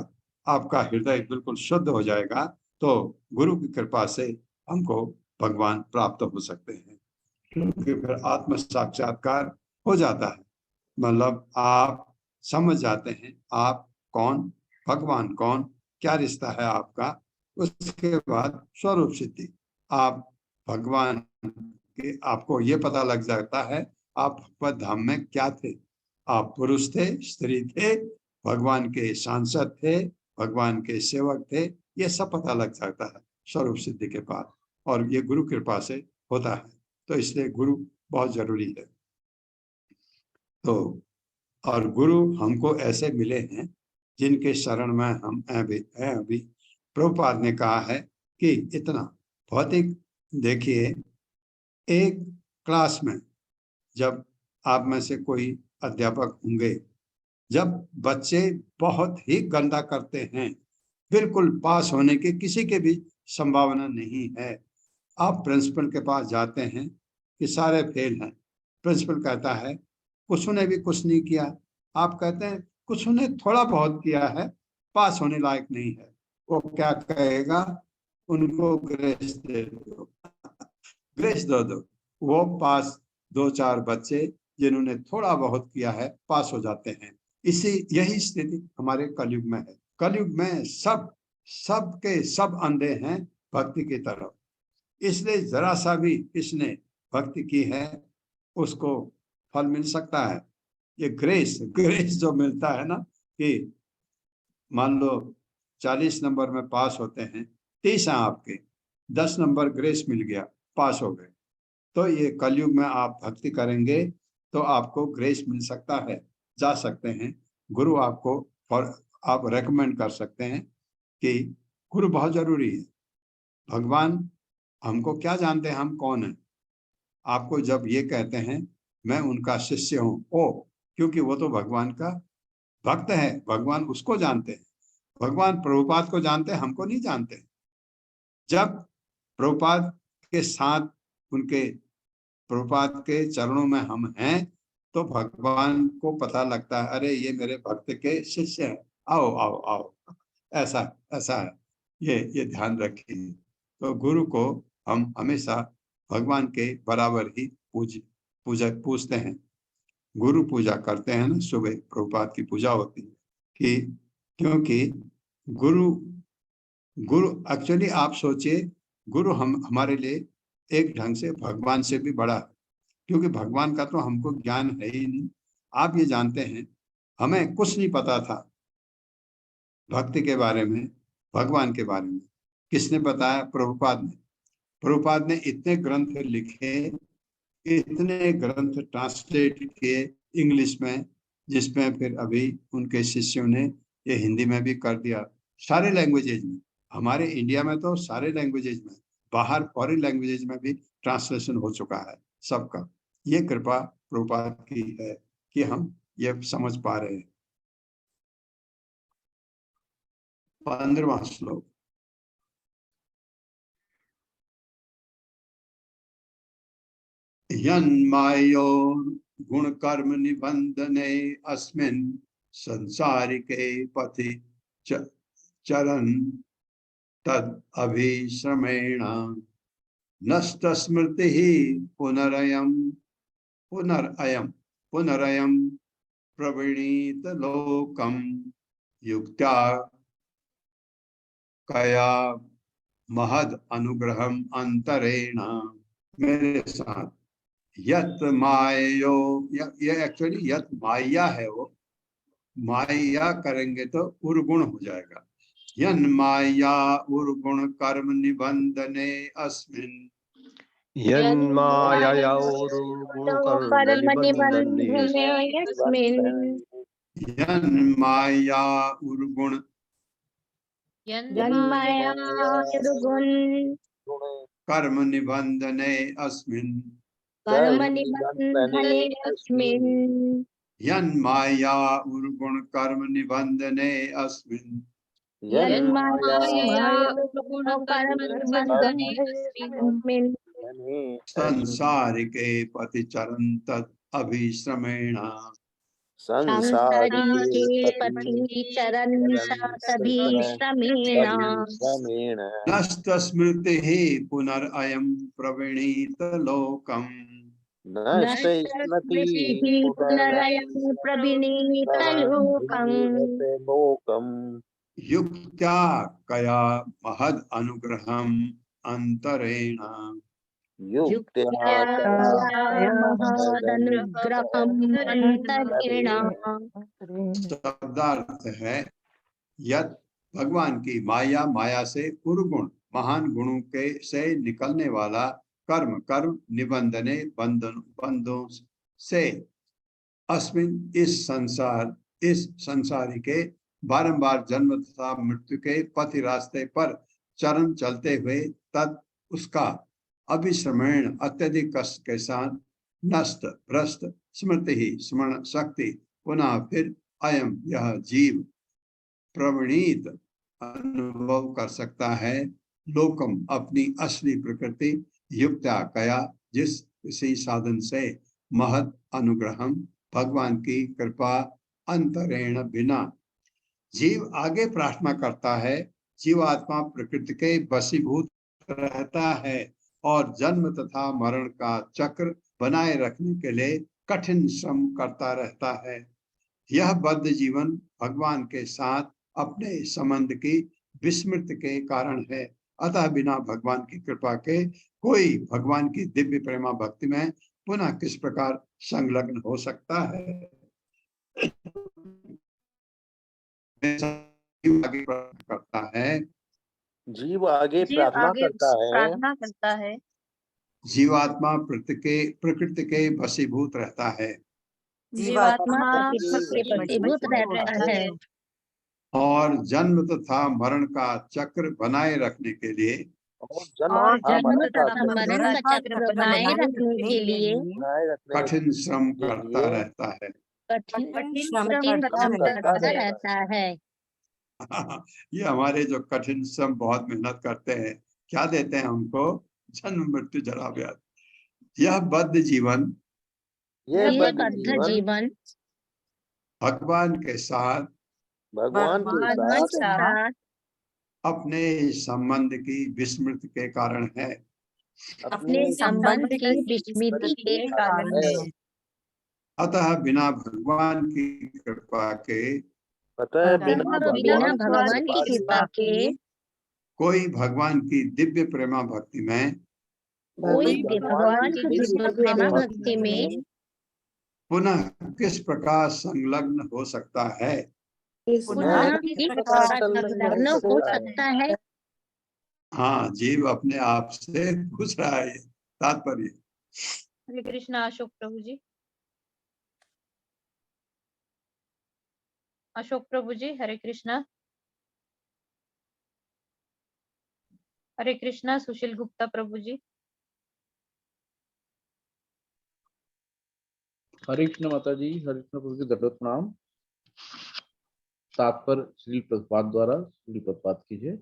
आपका हृदय बिल्कुल शुद्ध हो जाएगा, तो गुरु की कृपा से हमको भगवान प्राप्त हो सकते हैं, क्योंकि फिर आत्म साक्षात्कार हो जाता है। मतलब आप समझ जाते हैं आप कौन, भगवान कौन, क्या रिश्ता है आपका। उसके बाद स्वरूप सिद्धि, आप भगवान के, आपको ये पता लग जाता है आप भगवत धाम में क्या थे। आप पुरुष थे, स्त्री थे, भगवान के सांसद थे, भगवान के सेवक थे, ये सब पता लग जाता है स्वरूप सिद्धि के बाद, और ये गुरु कृपा से होता है। तो इसलिए गुरु बहुत जरूरी है। तो और गुरु हमको ऐसे मिले हैं जिनके शरण में हम हैं अभी। प्रभुपाद ने कहा है कि इतना भौतिक, देखिए एक क्लास में जब आप में से कोई अध्यापक होंगे, जब बच्चे बहुत ही गंदा करते हैं, बिल्कुल पास होने की किसी के भी संभावना नहीं है, आप प्रिंसिपल के पास जाते हैं कि सारे फेल हैं, प्रिंसिपल कहता है कुछ ने भी कुछ नहीं किया, आप कहते हैं कुछ ने थोड़ा बहुत किया है, पास होने लायक नहीं है, वो क्या कहेगा, उनको ग्रेस दे दो ग्रेस दे दो। वो पास 2-4 बच्चे जिन्होंने थोड़ा बहुत किया है पास हो जाते हैं। यही स्थिति हमारे कलयुग में है। कलयुग में सब के सब अंधे हैं भक्ति की तरफ, इसलिए जरा सा भी किसने भक्ति की है उसको फल मिल सकता है। ये ग्रेस जो मिलता है ना, कि मान लो 40 नंबर में पास होते हैं, 30 हैं आपके, 10 नंबर ग्रेस मिल गया, पास हो गए। तो ये कलयुग में आप भक्ति करेंगे तो आपको ग्रेस मिल सकता है, जा सकते हैं। गुरु आपको और आप रेकमेंड कर सकते हैं कि गुरु बहुत जरूरी है। भगवान हमको क्या जानते हैं, हम कौन हैं। आपको जब ये कहते हैं मैं उनका शिष्य हूँ, ओ क्योंकि वो तो भगवान का भक्त है, भगवान उसको जानते हैं, भगवान प्रभुपाद को जानते हैं, हमको नहीं जानते। जब प्रभुपाद के साथ उनके प्रभुपाद के चरणों में हम हैं तो भगवान को पता लगता है, अरे ये मेरे भक्त के शिष्य हैं, आओ आओ आओ, ऐसा है। ये ध्यान रखिए। तो गुरु को हम हमेशा भगवान के बराबर ही पूजते हैं। गुरु पूजा करते हैं ना, सुबह प्रभुपाद की पूजा होती है कि क्योंकि गुरु एक्चुअली आप सोचिए, गुरु हमारे लिए एक ढंग से भगवान से भी बड़ा है, क्योंकि भगवान का तो हमको ज्ञान है ही नहीं। आप ये जानते हैं हमें कुछ नहीं पता था भक्ति के बारे में, भगवान के बारे में। किसने बताया? प्रभुपाद ने इतने ग्रंथ लिखे, इतने ग्रंथ ट्रांसलेट किए इंग्लिश में, जिसमें फिर अभी उनके शिष्यों ने ये हिंदी में भी कर दिया, सारे लैंग्वेजेज में। हमारे इंडिया में तो सारे लैंग्वेजेज में, बाहर फॉरेन लैंग्वेजेज में भी ट्रांसलेशन हो चुका है सबका। ये कृपा प्रभुपाद की है कि हम ये समझ पा रहे हैं। 15वां श्लोक। यन्मायो गुण कर्म निबंधने अस्मिन् संसारिके पथि चरन् तद अभिश्रमेण नष्ट स्मृति पुनरयम प्रवृणीत लोकम युक्त्या कया महद अनुग्रहम अंतरेण। मेरे साथ, यत मायो, ये एक्चुअली यत माया है, वो माया करेंगे तो उर्गुण हो जाएगा। यन माया उर्गुण कर्म निबंधने अस्मिन्, यन्मायया उर्गुण यन माया उर्गुण कर्म निबंधने अस्मिन्, यन माया उर्गुण कर्म निबंधने अस्मिन्, संसारिके पथि चरन् तद अभिश्रमेण। संसार संसारी के के पति पति चरण सभी श्रमेण श्रमेण नष्ट स्मृति ही पुनरअयम प्रवृणीत लोकम। नष्ट नष्ट स्मृति स्मृतिः पुनरयं प्रविनीत लोकम् लोकम युक्त्या कया महद अनुग्रहम अंतरेण। युक्त्या युक्त्या महदनुग्रहम् अन्तरेण। शब्दार्थ है यद भगवान की माया, माया से उर्गुण महान गुणों के से निकलने वाला कर्म, कर्म निबंधने बंधों से अस्मिन इस संसारी के बारंबार जन्म तथा मृत्यु के पथ रास्ते पर चरण चलते हुए तद उसका अभिश्रमण अत्यधिक कष्ट के साथ नष्ट भ्रष्ट स्मृति ही स्मरण शक्ति पुनः फिर अयम यह जीव प्रवणित अनुभव कर सकता है लोकम अपनी असली प्रकृति युक्ता कया जिस किसी साधन से महद अनुग्रहम भगवान की कृपा अंतरेण बिना। जीव आगे प्रार्थना करता है, जीवात्मा प्रकृति के वशीभूत रहता है और जन्म तथा मरण का चक्र बनाए रखने के लिए कठिन श्रम करता रहता है। यह बद्ध जीवन भगवान के साथ अपने संबंध की विस्मृति के कारण है। अतः बिना भगवान की कृपा के कोई भगवान की दिव्य प्रेमा भक्ति में पुनः किस प्रकार संलग्न हो सकता है। आगे करता है, जीव आगे प्रार्थना करता है जीवात्मा प्रकृति के वशीभूत रहता है जीवात्मा प्रकृति के वशीभूत रहता है और जन्म तथा मरण का चक्र बनाए रखने के लिए और जन्म तथा मरण का चक्र बनाए रखने के लिए कठिन श्रम करता रहता है। कठिन श्रम करता रहता है। ये हमारे जो कठिन श्रम बहुत मेहनत करते हैं, क्या देते हैं उनको? जन्म मृत्यु जरा व्याधि। यह बद्ध जीवन भगवान के साथ अपने संबंध की विस्मृति के कारण है। अपने संबंध की विस्मृति के कारण है। अतः बिना भगवान की कृपा के कोई भगवान की दिव्य प्रेमा भक्ति में पुनः किस प्रकार संलग्न हो सकता है। हो सकता है। हाँ, जीव अपने आप से पूछ रहा है तात्पर्य। हरे कृष्णा अशोक प्रभु जी। अशोक प्रभु जी हरे कृष्णा। हरे कृष्णा सुशील गुप्ता प्रभु जी। हरे कृष्ण माता जी। हरे कृष्ण प्रभु जी दंडवत प्रणाम। तात्पर्य श्री प्रभुपाद द्वारा श्री प्रभुपाद कीजिए।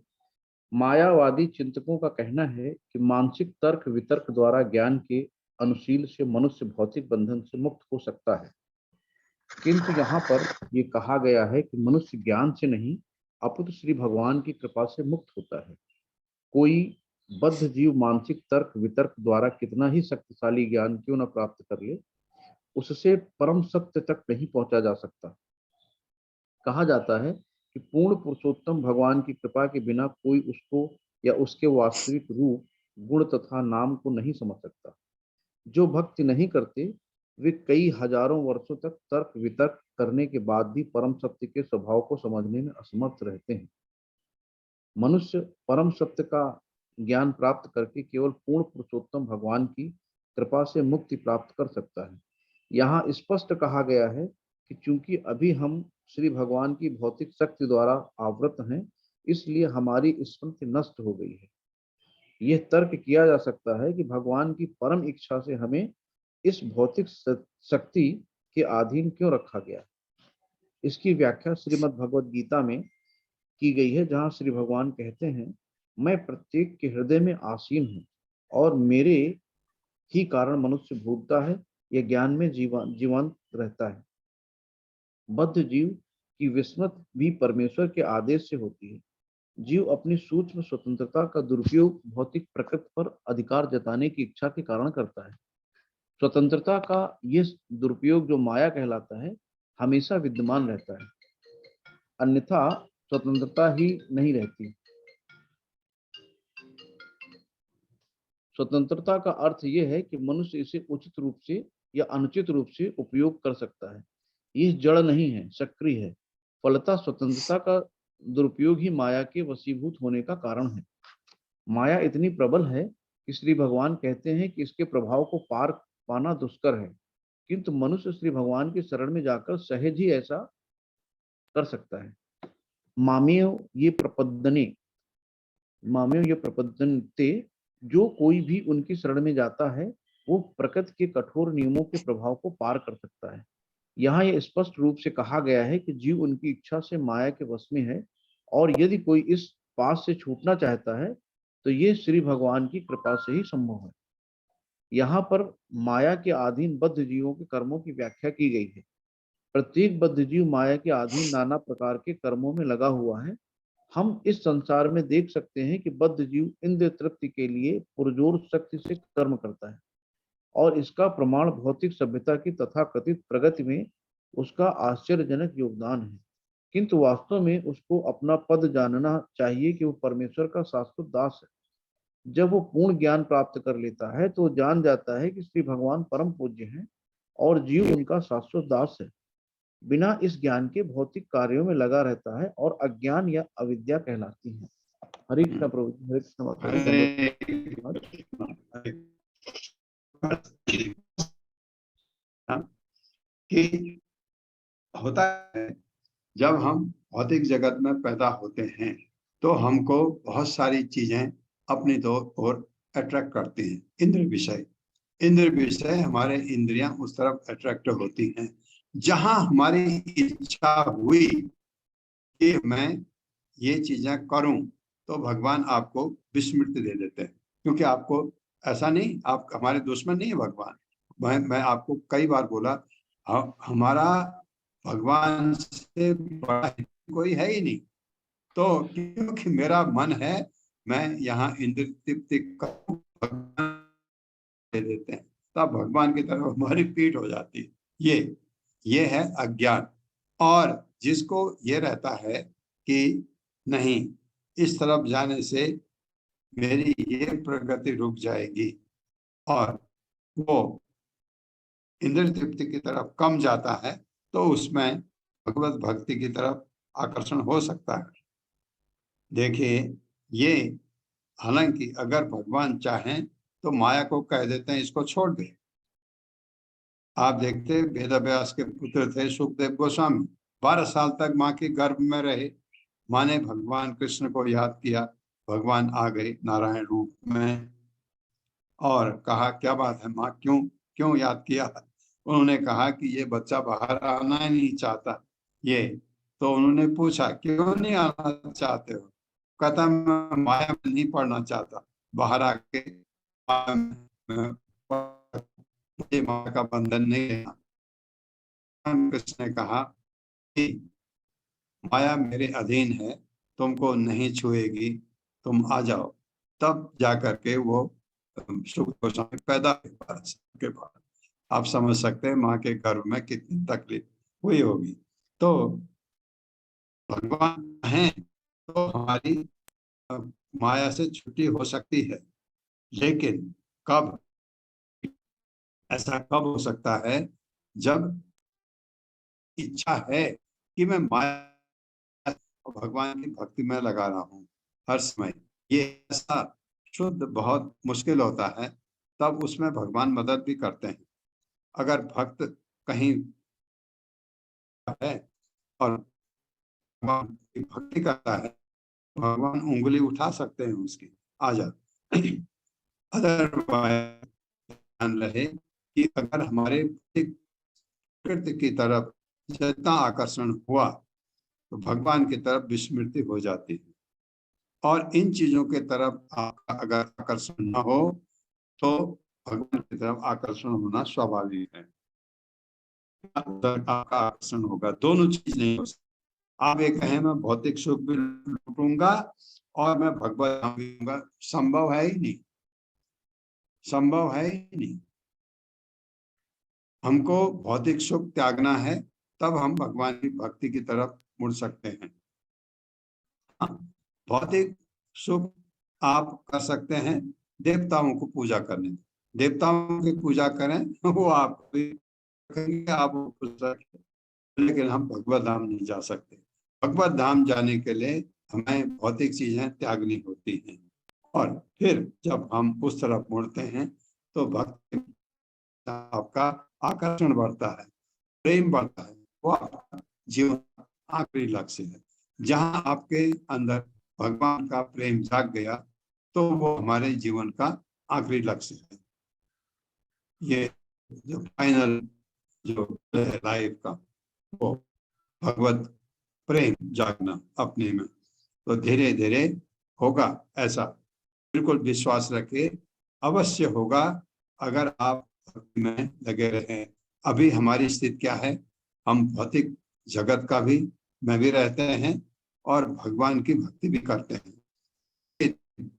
मायावादी चिंतकों का कहना है कि मानसिक तर्क वितर्क द्वारा ज्ञान के अनुशील से मनुष्य भौतिक बंधन से मुक्त हो सकता है, किंतु यहाँ पर ये कहा गया है कि मनुष्य ज्ञान से नहीं अपितु श्री भगवान की कृपा से मुक्त होता है। कोई बद्ध जीव मानसिक तर्क वितर्क द्वारा कितना ही शक्तिशाली ज्ञान क्यों न प्राप्त कर ले, उससे परम सत्य तक नहीं पहुंचा जा सकता। कहा जाता है कि पूर्ण पुरुषोत्तम भगवान की कृपा के बिना कोई उसको या उसके वास्तविक रूप गुण तथा नाम को नहीं समझ सकता। जो भक्ति नहीं करते वे कई हजारों वर्षों तक तर्क वितर्क करने के बाद भी परम सत्य के स्वभाव को समझने में असमर्थ रहते हैं। मनुष्य परम सत्य का ज्ञान प्राप्त करके केवल पूर्ण पुरुषोत्तम भगवान की कृपा से मुक्ति प्राप्त कर सकता है। यहाँ स्पष्ट कहा गया है कि चूंकि अभी हम श्री भगवान की भौतिक शक्ति द्वारा आवृत हैं, इसलिए हमारी स्मृति नष्ट हो गई है। यह तर्क किया जा सकता है कि भगवान की परम इच्छा से हमें इस भौतिक शक्ति के अधीन क्यों रखा गया। इसकी व्याख्या श्रीमद् भगवद गीता में की गई है, जहां श्री भगवान कहते हैं, मैं प्रत्येक के हृदय में आसीन हूँ और मेरे ही कारण मनुष्य भूलता है, यह ज्ञान में जीवंत रहता है। बद्ध जीव की विस्मत भी परमेश्वर के आदेश से होती है। जीव अपनी सूक्ष्म स्वतंत्रता का दुरुपयोग भौतिक प्रकृति पर अधिकार जताने की इच्छा के कारण करता है। स्वतंत्रता का यह दुरुपयोग जो माया कहलाता है, हमेशा विद्यमान रहता है, अन्यथा स्वतंत्रता ही नहीं रहती। स्वतंत्रता का अर्थ यह है कि मनुष्य इसे उचित रूप से या अनुचित रूप से उपयोग कर सकता है। यह जड़ नहीं है, सक्रिय है। फलतः स्वतंत्रता का दुरुपयोग ही माया के वशीभूत होने का कारण है। माया इतनी प्रबल है कि श्री भगवान कहते हैं कि इसके प्रभाव को पार पाना दुष्कर है, किंतु मनुष्य श्री भगवान की शरण में जाकर सहज ही ऐसा कर सकता है। मामेव ये प्रपद्यन्ते, जो कोई भी उनकी शरण में जाता है वो प्रकृति के कठोर नियमों के प्रभाव को पार कर सकता है। यहाँ यह स्पष्ट रूप से कहा गया है कि जीव उनकी इच्छा से माया के वश में है, और यदि कोई इस पास से छूटना चाहता है तो ये श्री भगवान की कृपा से ही संभव है। यहाँ पर माया के अधीन बद्ध जीवों के कर्मों की व्याख्या की गई है। प्रत्येक बद्ध जीव माया के अधीन नाना प्रकार के कर्मों में लगा हुआ है। हम इस संसार में देख सकते हैं कि बद्ध जीव इंद्रिय तृप्ति के लिए पुरजोर शक्ति से कर्म करता है, और इसका प्रमाण भौतिक सभ्यता की तथाकथित प्रगति में उसका आश्चर्यजनक योगदान है। किंतु वास्तव में उसको अपना पद जानना चाहिए कि वो परमेश्वर का शाश्वत दास है। जब वो पूर्ण ज्ञान प्राप्त कर लेता है तो जान जाता है कि श्री भगवान परम पूज्य हैं और जीव उनका शाश्वत दास है। बिना इस ज्ञान के भौतिक कार्यों में लगा रहता है और अज्ञान या अविद्या कहलाती है। हरे कृष्ण प्रभु, हरे कृष्ण माता कि होता है जब हम भौतिक जगत में पैदा होते हैं तो हमको बहुत सारी चीजें अपनी ओर अट्रैक्ट करती हैं। इंद्र विषय हमारे इंद्रियां उस तरफ अट्रैक्ट होती हैं। जहां हमारी इच्छा हुई कि मैं ये चीजें करूं तो भगवान आपको विस्मृति दे देते हैं, क्योंकि आपको ऐसा नहीं, आप हमारे दुश्मन नहीं है भगवान। मैं आपको कई बार बोला, हमारा भगवान से बड़ा कोई है ही नहीं। तो क्योंकि मेरा मन है मैं यहाँ इंद्र तृप्ति दे देते हैं, तब भगवान की तरफ हमारी पीठ हो जाती है। ये है अज्ञान। और जिसको ये रहता है कि नहीं, इस तरफ जाने से मेरी ये प्रगति रुक जाएगी, और वो इंद्र तृप्ति की तरफ कम जाता है, तो उसमें भगवत भक्ति की तरफ आकर्षण हो सकता है। देखिए, ये हालांकि अगर भगवान चाहें तो माया को कह देते हैं इसको छोड़ दे। आप देखते वेदव्यास के पुत्र थे सुखदेव गोस्वामी, 12 साल तक माँ के गर्भ में रहे। माँ ने भगवान कृष्ण को याद किया, भगवान आ गए नारायण रूप में और कहा क्या बात है माँ, क्यों याद किया? उन्होंने कहा कि ये बच्चा बाहर आना ही नहीं चाहता। ये तो उन्होंने पूछा क्यों नहीं आना चाहते हो? कहता मैं माया में नहीं पढ़ना चाहता, बाहर आके मुझे माया का बंधन नहीं है। कृष्ण ने कहा कि माया मेरे अधीन है, तुमको नहीं छुएगी, तुम आ जाओ। तब जाकर के वो सुख गोस्वामी पैदा के बाद आप समझ सकते हैं माँ के गर्भ में कितनी तकलीफ हुई होगी। तो भगवान हैं तो हमारी माया से छुट्टी हो सकती है, लेकिन कब ऐसा कब हो सकता है? जब इच्छा है कि मैं माया भगवान की भक्ति में लगा रहा हूँ हर समय। ये ऐसा शुद्ध बहुत मुश्किल होता है, तब उसमें भगवान मदद भी करते हैं। अगर भक्त कहीं है और भगवान की भक्ति करता है, भगवान उंगली उठा सकते हैं उसकी, आ जा। अदरवाइज ध्यान रहे कि अगर हमारे प्रकृति की तरफ जितना आकर्षण हुआ तो भगवान की तरफ विस्मृति हो जाती है। और इन चीजों के तरफ अगर आकर्षण न हो तो भगवान की तरफ आकर्षण होना स्वाभाविक है। आपका आकर्षण होगा। दोनों चीज नहीं हो सकती। आप ये कहें मैं भौतिक सुख भी लूटूंगा और मैं भगवत धाम भी लूंगा, संभव है ही नहीं, संभव है ही नहीं। हमको भौतिक सुख त्यागना है, तब हम भगवान की भक्ति की तरफ मुड़ सकते हैं। भौतिक सुख आप कर सकते हैं देवताओं को पूजा करने, देवताओं की पूजा करें, वो आप लेकिन हम भगवत धाम नहीं जा सकते। भगवत धाम जाने के लिए हमें भौतिक चीजें त्यागनी होती हैं, और फिर जब हम उस तरफ मुड़ते हैं तो भक्ति आपका आकर्षण बढ़ता है, प्रेम बढ़ता है। वो आपका जीवन का आखिरी लक्ष्य है। जहाँ आपके अंदर भगवान का प्रेम जाग गया तो वो हमारे जीवन का आखिरी लक्ष्य है। ये जो फाइनल जो लाइफ का वो भगवत प्रेम जागना अपने में, तो धीरे धीरे होगा। ऐसा बिल्कुल विश्वास रखिए, अवश्य होगा अगर आप भक्ति में लगे रहे। अभी हमारी स्थिति क्या है, हम भौतिक जगत का भी में भी रहते हैं और भगवान की भक्ति भी करते हैं।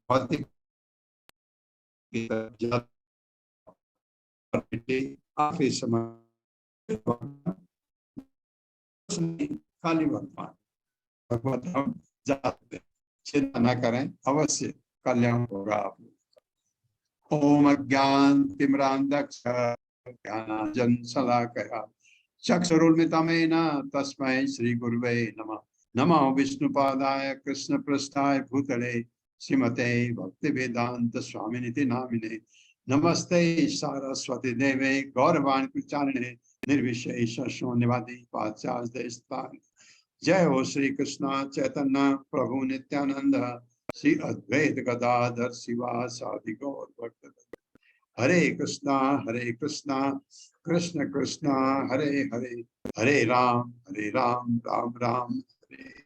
भौतिक आखिरी समय खाली भगवान हम जाते, चिंता न करें, अवश्य कल्याण होगा आप लोग। ओम अज्ञान तिमिरांधक्ष ज्ञानांजन शलाकया चक्षुरुन्मिलितं तस्मै श्री गुरुवे नमः। नमो विष्णुपादाय कृष्ण पृष्ठाय भूतले श्रीमते भक्ति वेदांत स्वामिनिति नामिने। नमस्ते सारस्वती देवे गौरवाणी प्रचारिणे निर्विशेष शून्यवादी पाश्चात्य स्थान। जय हो श्री कृष्ण चैतन्य प्रभु नित्यानंद श्री अद्वैत गदाधर शिवासादि गौर भक्त। हरे कृष्णा कृष्ण कृष्णा हरे हरे, हरे राम राम राम हरे